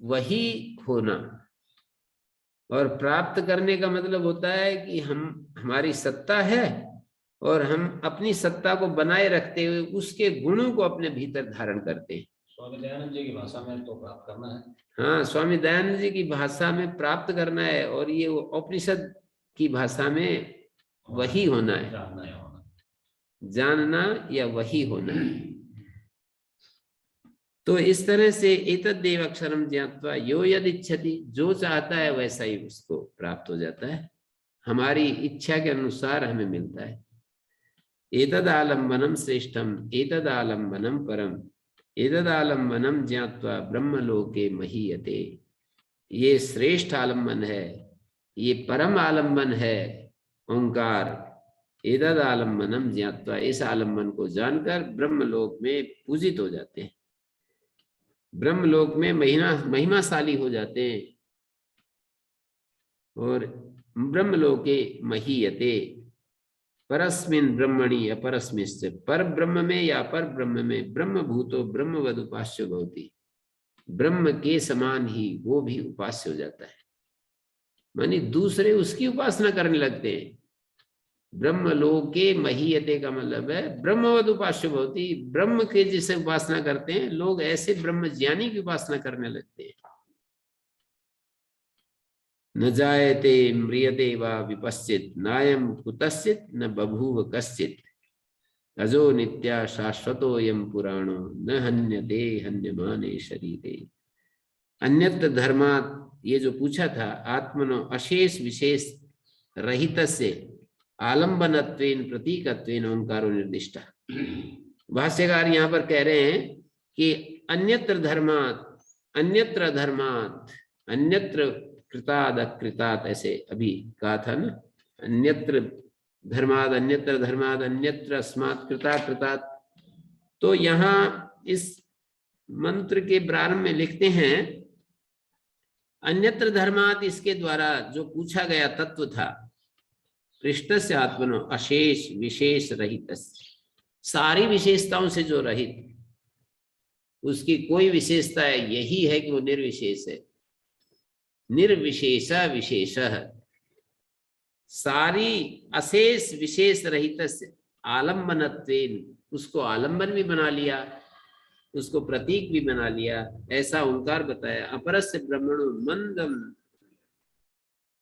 वही होना, और प्राप्त करने का मतलब होता है कि हमारी सत्ता है और हम अपनी सत्ता को बनाए रखते हुए उसके गुणों को अपने भीतर धारण करते हैं। स्वामी दयानंद जी की भाषा में तो प्राप्त करना है। हाँ, स्वामी दयानंद जी की भाषा में प्राप्त करना है, और ये उपनिषद की भाषा में वही होना है, जानना है, होना। जानना या वही होना है। तो इस तरह से एतद्देव अक्षरम ज्ञात्वा यो यद इच्छति, जो चाहता है वैसा ही उसको प्राप्त हो जाता है, हमारी इच्छा के अनुसार हमें मिलता है। एतदालंबनम श्रेष्ठम एतदालंबनम परम एतदालंबनम ज्ञात्वा ब्रह्मलोके महीयते। ये श्रेष्ठ आलंबन है, ये परम आलंबन है ओंकार। एतद आलंबनम ज्ञात्वा, इस आलंबन को जानकर ब्रह्मलोक में पूजित हो जाते हैं, ब्रह्मलोक में महिमाशाली हो जाते हैं। और ब्रह्मलोके महीयते, परस्मिन ब्रह्मणि अपरस्मिश्च, पर ब्रह्म में या पर ब्रह्म में, ब्रह्म भूतो ब्रह्मवद उपास्य भवति, ब्रह्म के समान ही वो भी उपास्य हो जाता है। मानी दूसरे उसकी उपासना करने लगते हैं। ब्रह्मलोके महीयते का मतलब है ब्रह्मवद उपास्य भवति, ब्रह्म के जिसे उपासना करते हैं लोग, ऐसे ब्रह्म ज्ञानी की उपासना करने लगते हैं। न जायते म्रियते वा विपश्चित, नायम कुतश्चित न बभूव कश्चित, अजो नित्या शाश्वतोयम पुराणो न हन्यते हन्यमाने शरीरे। अन्यत्र धर्मात्, ये जो पूछा था, आत्मनो अशेष विशेष रहितस्य आलंबनत्वेन प्रतीकत्वेन ओंकारो निर्दिष्ट। भाष्यकार यहाँ पर कह रहे हैं कि अन्यत्र धर्मात्, अन्यत्र धर्मात्, अन्यत्र कृताद अकृतात्, ऐसे अभी कहा था ना, अन्यत्र धर्माद अन्यत्र धर्माद अन्यत्र अस्मात् कृता कृतात्। तो यहाँ इस मंत्र के प्रारंभ में लिखते हैं अन्यत्र धर्मात्, इसके द्वारा जो पूछा गया तत्व था, पृष्ठस्य आत्मनो अशेष विशेष रहित, सारी विशेषताओं से जो रहित, उसकी कोई विशेषता है यही है कि वो निर्विशेष है, निर्विशेष विशेष, सारी अशेष विशेष रहित आलंबनत्वेन, उसको आलंबन भी बना लिया, उसको प्रतीक भी बना लिया, ऐसा ओंकार बताया। अपरस्य ब्रह्मणो मंदम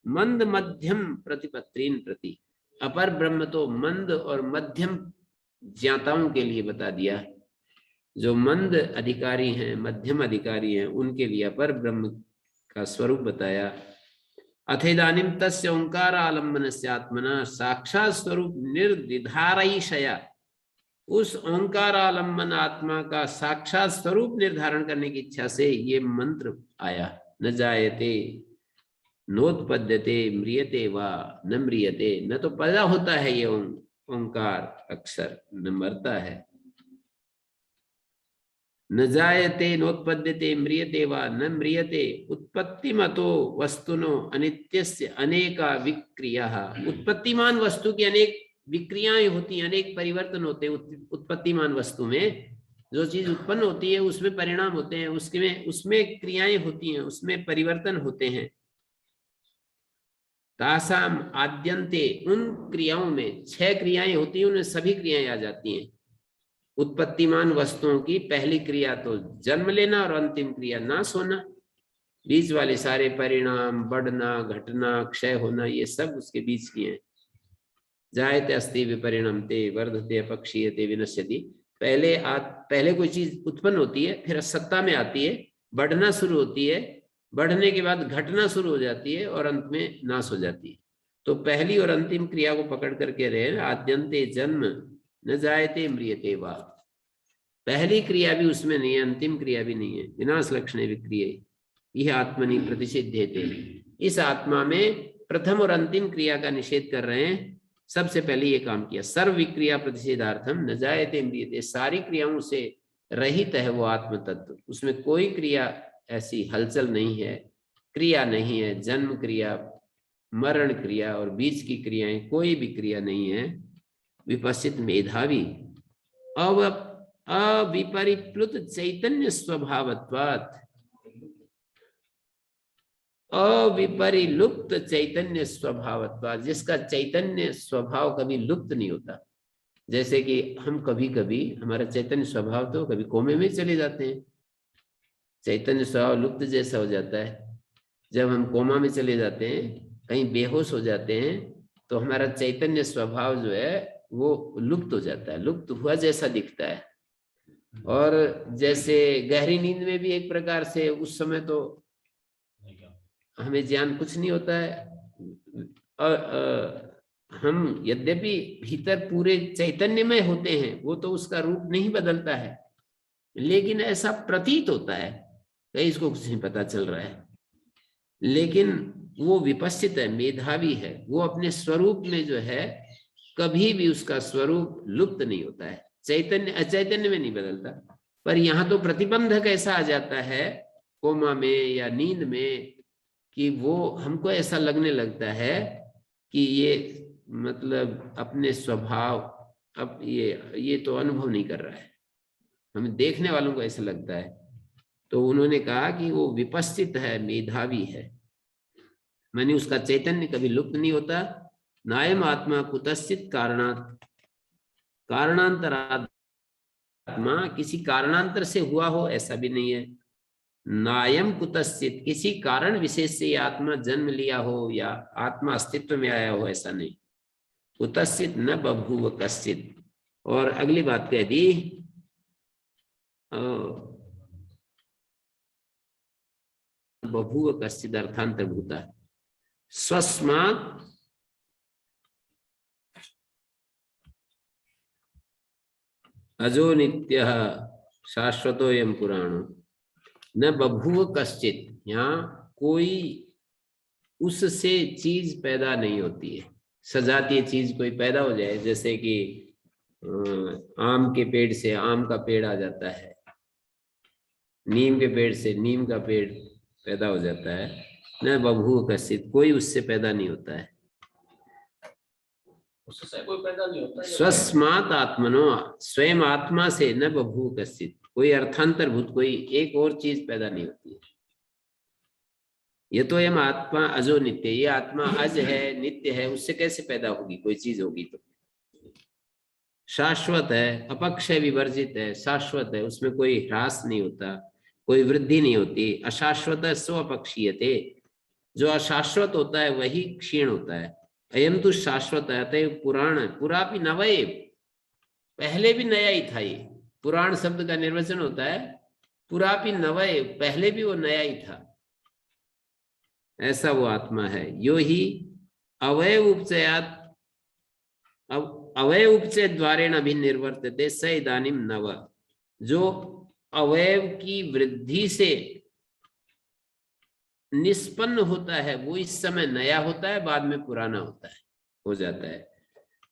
मंद मध्यम प्रतिपत्रीन प्रति, अपर ब्रह्म तो मंद और मध्यम ज्ञाताओं के लिए बता दिया, जो मंद अधिकारी हैं मध्यम अधिकारी हैं उनके लिए अपर ब्रह्म का स्वरूप बताया। अथेदानिम तस्य ओंकार आलंबनस्य आत्मना साक्षात स्वरूप निर्दिधारयिषया, उस ओंकार आलंबन आत्मा का साक्षात स्वरूप निर्धारण करने की इच्छा से ये मंत्र आया। न जायते नोत्पद्यते म्रियते वा न म्रियते, न तो पैदा होता है ये ओंकार अक्षर, न मरता है। न जायते नोत्पद्यते म्रियते वा न म्रियते, उत्पत्तिमतो वस्तुनो अनित्यस्य अनेका विक्रियाः, उत्पत्तिमान वस्तु की अनेक विक्रियाएं होती हैं, अनेक परिवर्तन होते हैं। उत्पत्तिमान वस्तु में जो चीज उत्पन्न होती है उसमें परिणाम होते हैं, उसमें क्रियाएं होती हैं, उसमें परिवर्तन होते हैं। तासाम आद्यन्ते, उन क्रियाओं में 6 क्रियाएं होती हैं, उनमें सभी क्रियाएं आ जाती हैं। उत्पत्तिमान वस्तुओं की पहली क्रिया तो जन्म लेना और अंतिम क्रिया नाश होना, बीच वाले सारे परिणाम, बढ़ना घटना क्षय होना, ये सब उसके बीच की हैं। जायते अस्ति विपरिणमते वर्धते अपक्षीयते विनश्यति, पहले कोई चीज उत्पन्न होती है, फिर सत्ता में आती है, बढ़ना शुरू होती है, बढ़ने के बाद घटना शुरू हो जाती है और अंत में नाश हो जाती है। तो पहली और अंतिम क्रिया को पकड़ करके रहे, आद्यन्ते जन्म न जायते म्रियते वा, पहली क्रिया भी उसमें नहीं है, अंतिम क्रिया भी नहीं है। विनाश लक्षणे विक्रिये यह आत्मनि प्रतिषिध्यते, इस आत्मा में प्रथम और अंतिम क्रिया का निषेध कर रहे हैं। सबसे पहले ये काम किया, सर्व विक्रिया प्रतिषेधार्थम न जायते म्रियते, सारी क्रियाओं से रहित है वो आत्म तत्व, उसमें कोई क्रिया ऐसी हलचल नहीं है, क्रिया नहीं है, जन्म क्रिया, मरण क्रिया और बीच की क्रियाएं, कोई भी क्रिया नहीं है। विपश्चित मेधावी अविपरिप्लुत चैतन्य स्वभावत्वात्, अविपरिलुप्त चैतन्य स्वभावत्वात्, जिसका चैतन्य स्वभाव कभी लुप्त नहीं होता। जैसे कि हम कभी कभी हमारा चैतन्य स्वभाव तो कभी कोमे में चले जाते हैं, चैतन्य स्वभाव लुप्त जैसा हो जाता है। जब हम कोमा में चले जाते हैं, कहीं बेहोश हो जाते हैं, तो हमारा चैतन्य स्वभाव जो है वो लुप्त हो जाता है, लुप्त हुआ जैसा दिखता है। और जैसे गहरी नींद में भी एक प्रकार से उस समय तो हमें ज्ञान कुछ नहीं होता है, और हम यद्यपि भीतर पूरे चैतन्यमय होते हैं, वो तो उसका रूप नहीं बदलता है, लेकिन ऐसा प्रतीत होता है, कहीं इसको कुछ नहीं पता चल रहा है, लेकिन वो विपश्चित है, मेधावी है, वो अपने स्वरूप में जो है कभी भी उसका स्वरूप लुप्त नहीं होता है, चैतन्य अचैतन्य में नहीं बदलता। पर यहाँ तो प्रतिबंधक ऐसा आ जाता है कोमा में या नींद में कि वो हमको ऐसा लगने लगता है कि ये मतलब अपने स्वभाव अब ये तो अनुभव नहीं कर रहा है, हमें देखने वालों को ऐसा लगता है। तो उन्होंने कहा कि वो विपश्चित है, मेधावी है, माने उसका चैतन्य कभी लुप्त नहीं होता। नायम आत्मा कुतश्चित कारणांतरात्मा, किसी कारणांतर से हुआ हो ऐसा भी नहीं है। नायम कुतश्चित, किसी कारण विशेष से ये आत्मा जन्म लिया हो या आत्मा अस्तित्व में आया हो, ऐसा नहीं। कुतश्चित न बभूव कश्चित। और अगली बात कह दी, बभूव कश्चित अर्थांतरभूता स्वस्मात् अजो नित्य शाश्वतोयम पुराणो न बभूव कश्चित। यहाँ कोई उससे चीज पैदा नहीं होती है, सजातीय चीज कोई पैदा हो जाए, जैसे कि आम के पेड़ से आम का पेड़ आ जाता है, नीम के पेड़ से नीम का पेड़ पैदा हो जाता है, न बभूव कश्चित, कोई उससे पैदा नहीं होता है। उससे कोई पैदा नहीं होता। स्वस्मात् आत्मनो, स्वयं आत्मा से न बभूव कश्चित, कोई अर्थांतरभूत कोई एक और चीज पैदा नहीं होती है। ये तो यम आत्मा अजो नित्य, ये आत्मा अज है, नित्य है, उससे कैसे पैदा होगी कोई चीज, होगी तो शाश्वत है, अपक्षय विवर्जित है, शाश्वत है, उसमें कोई ह्रास नहीं होता, कोई वृद्धि नहीं होती। अशाश्वत है स्वपक्षीयते, जो अशाश्वत होता है वही क्षीण होता है। अयम तो शाश्वत है, अतएव पुराण है, पुरापि नवये, पहले भी नया ही था। ये पुराण शब्द का निर्वचन होता है पुरापि नवये, पहले भी वो नया ही था, ऐसा वो आत्मा है। यो ही अवयव उपचयात, अवयव उपचय द्वारेण अभिनिर्वर्तते स इदानीम नव, जो अवयव की वृद्धि से निष्पन्न होता है वो इस समय नया होता है, बाद में पुराना होता है, हो जाता है।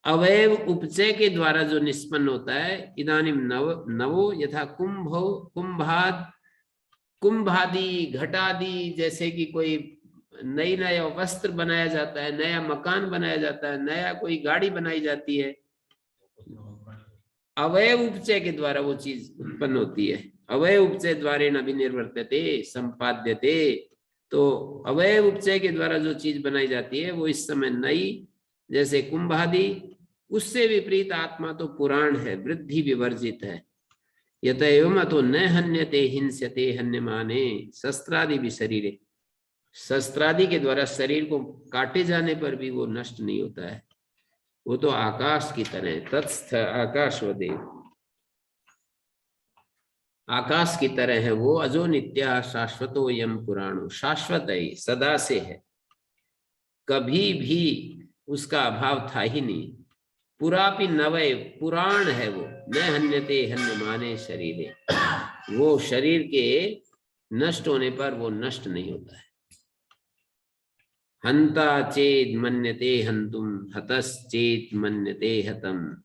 अवयव उपचय के द्वारा जो निष्पन्न होता है, इदानीम नवो यथा कुंभादि घटादि, जैसे कि कोई नया वस्त्र बनाया जाता है, नया मकान बनाया जाता है, नया कोई गाड़ी बनाई जाती है, अवयव उपचय के द्वारा वो चीज उत्पन्न होती है। अवयव उपचय द्वारेण अभिनिर्वर्तते संपाद्यते, तो अवयव उपचय के द्वारा जो चीज बनाई जाती है वो इस समय नई, जैसे कुंभादि। उससे विपरीत आत्मा तो पुराण है, वृद्धि विवर्जित है। यत एवं अतो न हन्यते हिंस्यते हन्यमाने शस्त्रादि भी शरीरे, शस्त्रादि के द्वारा शरीर को काटे जाने पर भी वो नष्ट नहीं होता है, वो तो आकाश की तरह, तत्स्थ आकाशवदेव, आकाश की तरह है वो। अजो नित्या शाश्वतो यम पुराणो, शाश्वत है, सदा से है, कभी भी उसका अभाव था ही नहीं। पुरापि नवय, पुराण है वो, न हन्यते हन्यमाने शरीरे, वो शरीर के नष्ट होने पर वो नष्ट नहीं होता है। हंता चेत मन्यते हंतुम, हतश्चेत मन्यते हतम,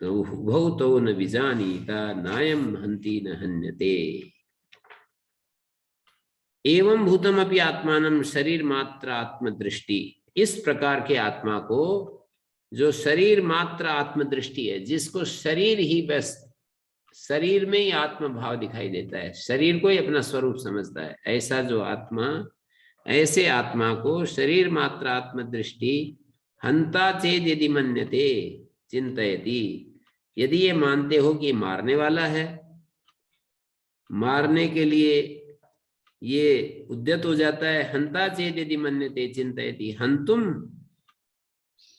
तो उभौ न विजानीता नायम हंति न हन्यते। एवं भूतम अपि आत्मानं शरीर मात्र आत्मदृष्टि, इस प्रकार के आत्मा को, जो शरीर मात्र आत्मदृष्टि है, जिसको शरीर ही बस, शरीर में ही आत्म भाव दिखाई देता है, शरीर को ही अपना स्वरूप समझता है, ऐसा जो आत्मा, ऐसे आत्मा को शरीर मात्र आत्मदृष्टि हंता चेद यदि मन्यते चिंतयति, यदि ये मानते हो कि मारने वाला है, मारने के लिए ये उद्यत हो जाता है। हंता चेत यदि मन्यते चिंतयति हंतुम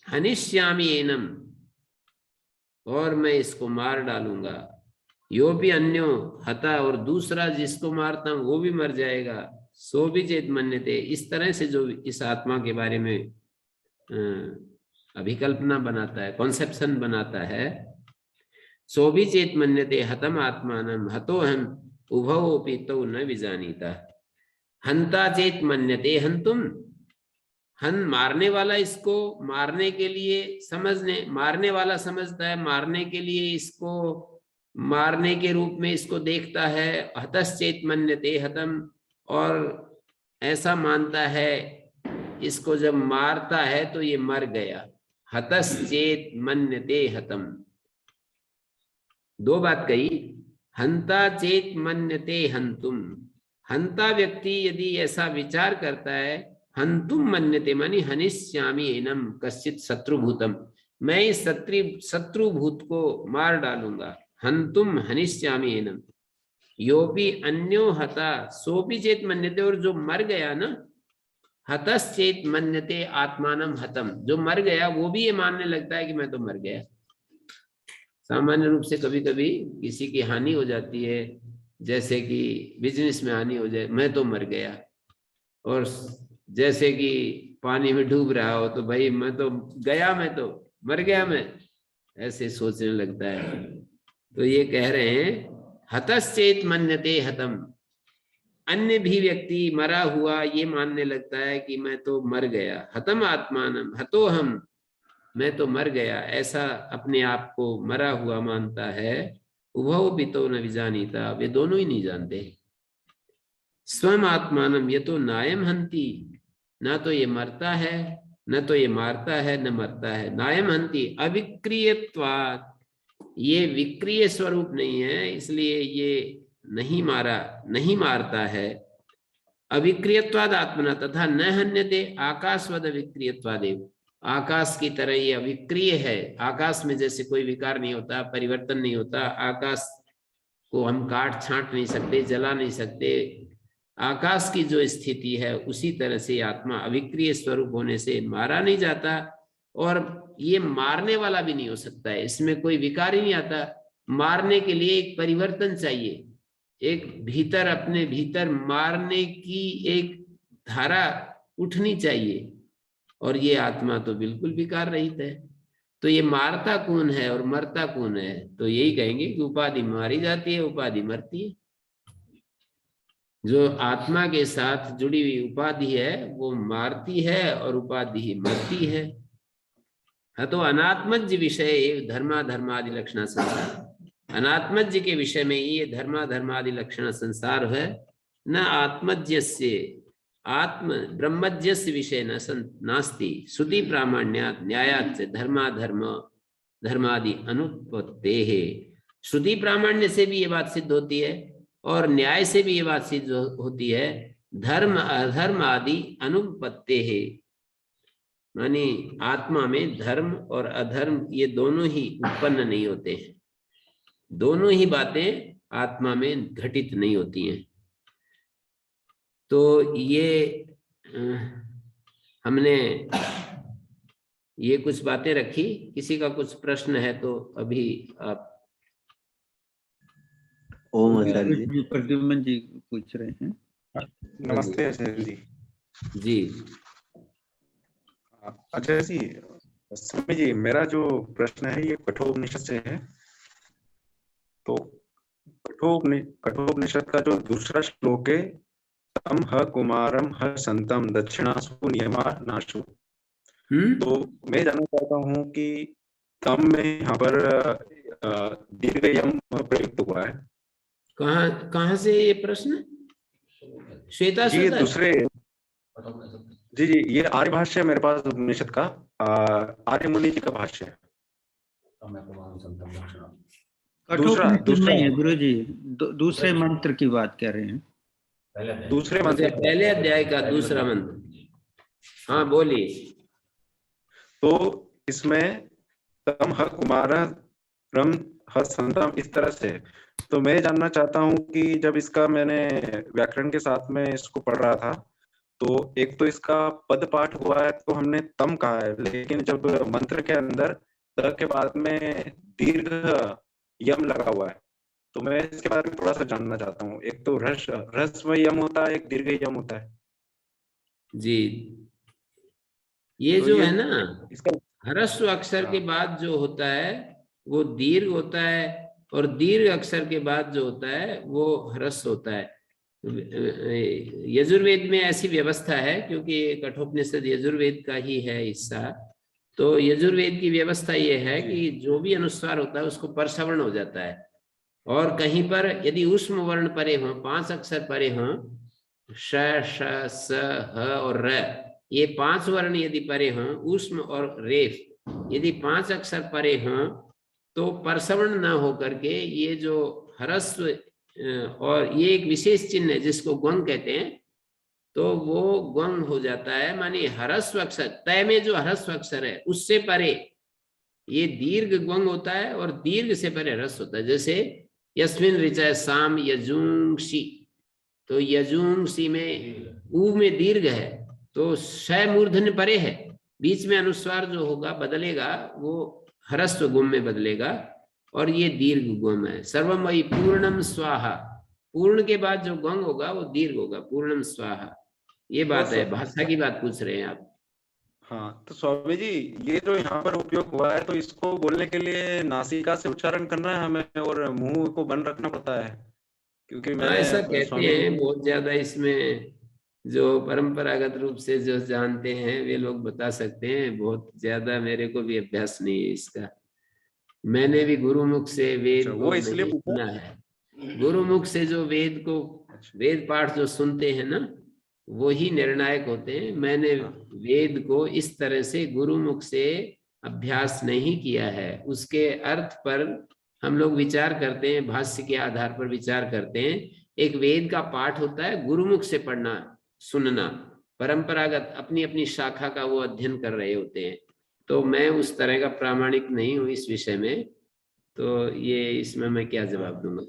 हनिष्यामि एनम, और मैं इसको मार डालूंगा। यो भी अन्यो हता, और दूसरा जिसको मारता हूं वो भी मर जाएगा। सो भी चेत मन्यते, इस तरह से जो इस आत्मा के बारे में अभिकल्पना बनाता है, कॉन्सेप्शन बनाता है, सो भी चेत मन्यते हतम आत्मानम हतो हम उभौ पितौ न विजानीता। हंता चेत मन्यते हंतुम, हन मारने वाला इसको मारने के लिए मारने वाला समझता है, मारने के लिए इसको मारने के रूप में इसको देखता है। हतश्चेत मन्यते हतम, और ऐसा मानता है इसको जब मारता है तो ये मर गया। हतश्चेत मन्यते हतम, दो बात कही। हंता चेत मन्यते हंतुम, हंता व्यक्ति यदि ऐसा विचार करता है, हंतुम मन्यते मानी हनिष्यामि एनम कश्चित शत्रुभूतम, मैं इस शत्रुभूत को मार डालूंगा। हंतुम हनिष्यामि एनम योपि अन्यो हता सोपि चेत मन्यते, और जो मर गया ना, हतश्चेत मन्यते आत्मानम हतम, जो मर गया वो भी ये मानने लगता है कि मैं तो मर गया। सामान्य रूप से कभी कभी किसी की हानि हो जाती है, जैसे कि बिजनेस में हानि हो जाए, मैं तो मर गया। और जैसे कि पानी में डूब रहा हो तो भाई मैं तो गया, मैं तो मर गया, मैं ऐसे सोचने लगता है। तो ये कह रहे हैं हतश्चेत मन्यते हतम, अन्य भी व्यक्ति मरा हुआ ये मानने लगता है कि मैं तो मर गया। हतम आत्मानम हतो हम, मैं तो मर गया, ऐसा अपने आप को मरा हुआ मानता है। उभौ पितो न विजानीता, वे दोनों ही नहीं जानते। स्वम आत्मानम ये तो नायम हंती, ना तो ये मरता है, न तो ये मारता है, न मरता है। नायम हंती अविक्रियत्वात्, ये विक्रिय स्वरूप नहीं है, इसलिए ये नहीं मारता है। अविक्रियत्वाद आत्मना तथा न हन्यते आकाशवद अविक्रियत्वादेव, आकाश की तरह ये अविक्रिय है। आकाश में जैसे कोई विकार नहीं होता, परिवर्तन नहीं होता, आकाश को हम काट छांट नहीं सकते, जला नहीं सकते, आकाश की जो स्थिति है उसी तरह से आत्मा अविक्रिय स्वरूप होने से मारा नहीं जाता, और ये मारने वाला भी नहीं हो सकता है, इसमें कोई विकार ही नहीं आता। मारने के लिए एक परिवर्तन चाहिए, एक भीतर अपने भीतर मारने की एक धारा उठनी चाहिए, और ये आत्मा तो बिल्कुल विकार रहित है। तो ये मारता कौन है और मरता कौन है? तो यही कहेंगे कि उपाधि मारी जाती है, उपाधि मरती है। जो आत्मा के साथ जुड़ी हुई उपाधि है वो मारती है और उपाधि ही मरती है। तो अनात्मज्य विषय धर्मादि लक्षण संसार, अनात्मज्य के विषय में ये धर्मादि लक्षण संसार है। न आत्मज्य से आत्म ब्रह्मज्यस्य विषय नास्ति श्रुति प्रामाण्यात न्यायात से धर्मादि अनुत्पत्ते है। श्रुति प्रामाण्य से भी ये बात सिद्ध होती है और न्याय से भी ये बात सिद्ध होती है, धर्म अधर्म आदि अनुपत्ते है, मानी आत्मा में धर्म और अधर्म ये दोनों ही उत्पन्न नहीं होते हैं, दोनों ही बातें आत्मा में घटित नहीं होती हैं। तो ये हमने ये कुछ बातें रखी। किसी का कुछ प्रश्न है तो अभी आप। ओम आचार्य जी, प्रद्युम्न जी पूछ रहे हैं। नमस्ते आचार्य जी। जी आचार्य जी, स्वामी जी, मेरा जो प्रश्न है ये कठोपनिषद से है। तो कठोपनिषद का जो दूसरा श्लोक है, तम ह कुमारम ह संतम दक्षिणासु नियमा नाशु, तो मैं जानना चाहता हूँ कि तम में यहाँ पर दीर्घ यम प्रयुक्त हुआ है। कहाँ से ये प्रश्न? श्वेता जी, दूसरे जी ये आर्य भाष्य है मेरे पास उपनिषद का, आर्य मुनि जी का भाष्य है। दूसरा नहीं है गुरु जी, दूसरे मंत्र की बात कर रहे हैं। दूसरे मंत्र, पहले अध्याय का दूसरा मंत्र। हाँ बोलिए। तो इसमें तम ह कुमारम हसंतम इस तरह से। तो मैं जानना चाहता हूँ कि जब इसका मैंने व्याकरण के साथ में इसको पढ़ रहा था, तो एक तो इसका पद पाठ हुआ है तो हमने तम कहा है, लेकिन जब मंत्र के अंदर त के बाद में दीर्घ यम लगा हुआ है, तो मैं इसके बारे में थोड़ा सा जानना चाहता हूँ। एक तो ह्रस्व यम होता है, एक दीर्घ यम होता है जी। ये तो जो ये है ना, इसका ह्रस्व अक्षर के हाँ बाद जो होता है वो दीर्घ होता है, और दीर्घ अक्षर के बाद जो होता है वो ह्रस्व होता है। यजुर्वेद में ऐसी व्यवस्था है, क्योंकि कठोपनिषद यजुर्वेद का ही है हिस्सा। तो यजुर्वेद की व्यवस्था ये है कि जो भी अनुस्वार होता है उसको परसवर्ण हो जाता है, और कहीं पर यदि ऊष्म वर्ण परे हों, 5 अक्षर परे हों, श, श, स, ह और र, ये 5 वर्ण यदि परे हों, ऊष्म और रेफ यदि 5 अक्षर परे हों, तो परसवर्ण न होकर के ये जो ह्रस्व, और ये एक विशेष चिन्ह है जिसको ग्वंग कहते हैं, तो वो ग्वंग हो जाता है। मानिए ह्रस्व अक्षर, तय में जो ह्रस्व अक्षर है उससे परे ये दीर्घ ग्वंग होता है, और दीर्घ से परे ह्रस्व होता है। जैसे यस्मिन ऋचय साम यजुंसी, तो यजुंसी में ऊ में दीर्घ है, तो श मूर्धन्य परे है, बीच में अनुस्वार जो होगा बदलेगा वो ह्रस्व गुम में बदलेगा, और ये दीर्घ गुम है। सर्वम वही पूर्णम स्वाहा, पूर्ण के बाद जो गंग होगा वो दीर्घ होगा, पूर्णम स्वाहा। ये बात है, भाषा की बात पूछ रहे हैं आप। हाँ, तो स्वामी जी ये जो यहाँ पर उपयोग हुआ है, तो इसको बोलने के लिए नासिका से उच्चारण करना है हमें और मुंह को बंद रखना पड़ता है, क्योंकि हाँ, ऐसा मैंने कहते स्वामी जी हैं। बहुत ज्यादा इसमें जो परंपरागत रूप से जो जानते हैं वे लोग बता सकते हैं, बहुत ज्यादा मेरे को भी अभ्यास नहीं है इसका। मैंने भी गुरुमुख से अच्छा, वेद वो को इसलिए नहीं पूछा। सुना है। गुरुमुख से जो वेद को, अच्छा, वेद पाठ जो सुनते हैं ना, वो ही निर्णायक होते हैं। मैंने हाँ वेद को इस तरह से गुरुमुख से अभ्यास नहीं किया है। उसके अर्थ पर हम लोग विचार करते हैं, भाष्य के आधार पर विचार करते हैं। एक वेद का पाठ होता है गुरुमुख से पढ़ना सुनना, परंपरागत अपनी अपनी शाखा का वो अध्ययन कर रहे होते हैं। तो मैं उस तरह का प्रामाणिक नहीं हूँ इस विषय में, तो ये इसमें मैं क्या जवाब दूंगा।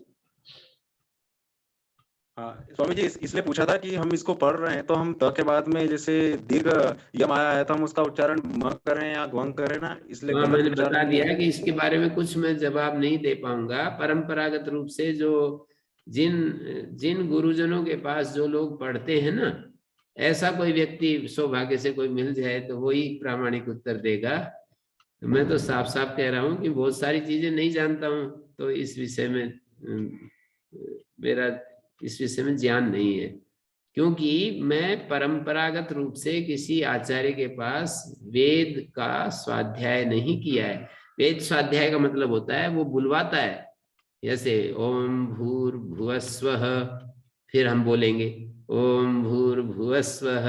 हाँ स्वामी जी, इसलिए पूछा था कि हम इसको पढ़ रहे हैं तो हम त के बाद में जैसे दीर्घ यम आया है तो हम उसका उच्चारण म करें या ग्वंग करें ना, इसलिए हाँ, गलत मैंने उच्चारण बता नहीं दिया हो। है कि इसके बारे में कुछ मैं जवाब नहीं दे पाऊंगा। परंपरागत रूप से जो जिन जिन गुरुजनों के पास जो लोग पढ़ते हैं ना, ऐसा कोई व्यक्ति सौभाग्य से कोई मिल जाए तो वही प्रामाणिक उत्तर देगा। मैं तो साफ साफ कह रहा हूँ कि बहुत सारी चीजें नहीं जानता हूँ, तो इस विषय में मेरा इस विषय में ज्ञान नहीं है, क्योंकि मैं परंपरागत रूप से किसी आचार्य के पास वेद का स्वाध्याय नहीं किया है। वेद स्वाध्याय का मतलब होता है वो बुलवाता है, जैसे ओम भूर्भुवस्वः, फिर हम बोलेंगे ओम भूर्भुवस्वः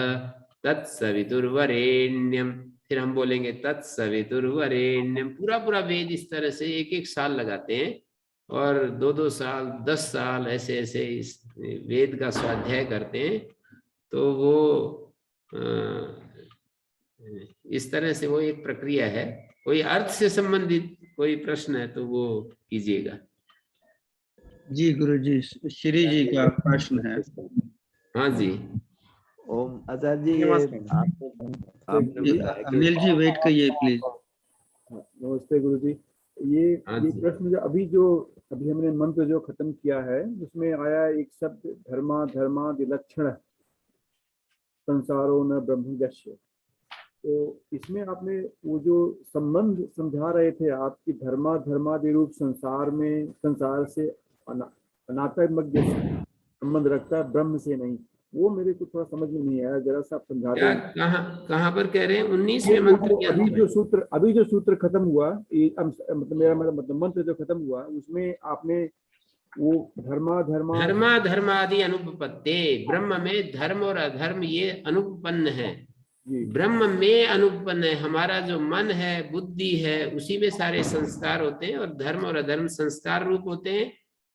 तत्सवितुर्वरेण्यम, फिर हम बोलेंगे तत्सवितुर्वरेण्यम। पूरा पूरा वेद इस तरह से 1-1 साल लगाते हैं, और 2-2 साल 10 साल ऐसे ऐसे इस वेद का स्वाध्याय करते हैं। तो वो इस तरह से वो एक प्रक्रिया है। कोई अर्थ से संबंधित कोई प्रश्न है तो वो कीजिएगा। जी गुरुजी, श्री जी का प्रश्न है। हाँ जी। ओम आचार्य जी, ये आपने बताया कि अनिल जी वेट करिए प्लीज। नमस्ते गुरु जी। हाँ ये जी। प्रश्न जो अभी हमने मंत्र जो खत्म किया है उसमें आया एक शब्द धर्मा धर्मादिलक्षण संसारो न ब्रह्मजस्य। तो इसमें आपने वो जो संबंध समझा रहे थे आपकी धर्मादि रूप संसार से अनात्मक संबंध रखता है, ब्रह्म से नहीं, वो मेरे को थोड़ा समझ में नहीं आया, जरा सा आप समझा क्या दें। कहाँ पर कह रहे हैं? 19वें मंत्र के अंत अभी जो सूत्र खत्म हुआ, मतलब मेरा मतलब मंत्र जो खत्म हुआ उसमें आपने वो धर्मादि अनुपपत्ते, ब्रह्म में धर्म और अधर्म ये अनुपन्न है। ब्रह्म में अनुपन्न है। हमारा जो मन है, बुद्धि है, उसी में सारे संस्कार होते हैं, और धर्म और अधर्म संस्कार रूप होते हैं।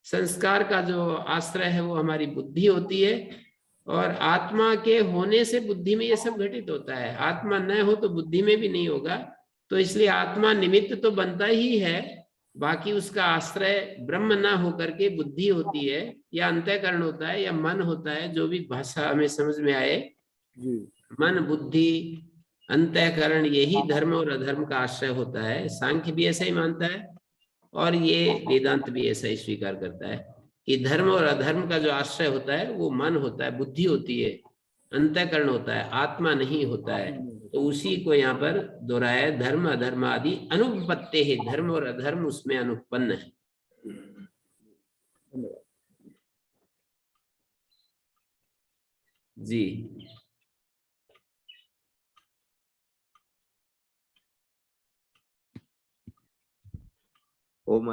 संस्कार का जो आश्रय है वो हमारी बुद्धि होती है, और आत्मा के होने से बुद्धि में ये सब घटित होता है। आत्मा न हो तो बुद्धि में भी नहीं होगा। तो इसलिए आत्मा निमित्त तो बनता ही है, बाकी उसका आश्रय ब्रह्म ना होकर के बुद्धि होती है, या अंतःकरण होता है, या मन होता है, जो भी भाषा हमें समझ में आए। जी मन, बुद्धि, अंतःकरण, यही धर्म और अधर्म का आश्रय होता है। सांख्य भी ऐसा ही मानता है और ये वेदांत भी ऐसा ही स्वीकार करता है कि धर्म और अधर्म का जो आश्रय होता है वो मन होता है, बुद्धि होती है, अंतःकरण होता है, आत्मा नहीं होता है। तो उसी को यहाँ पर दोहराया है, धर्म अधर्म आदि अनुपत्ते है, धर्म और अधर्म उसमें अनुपन्न है। धन्यवाद। जी। ओम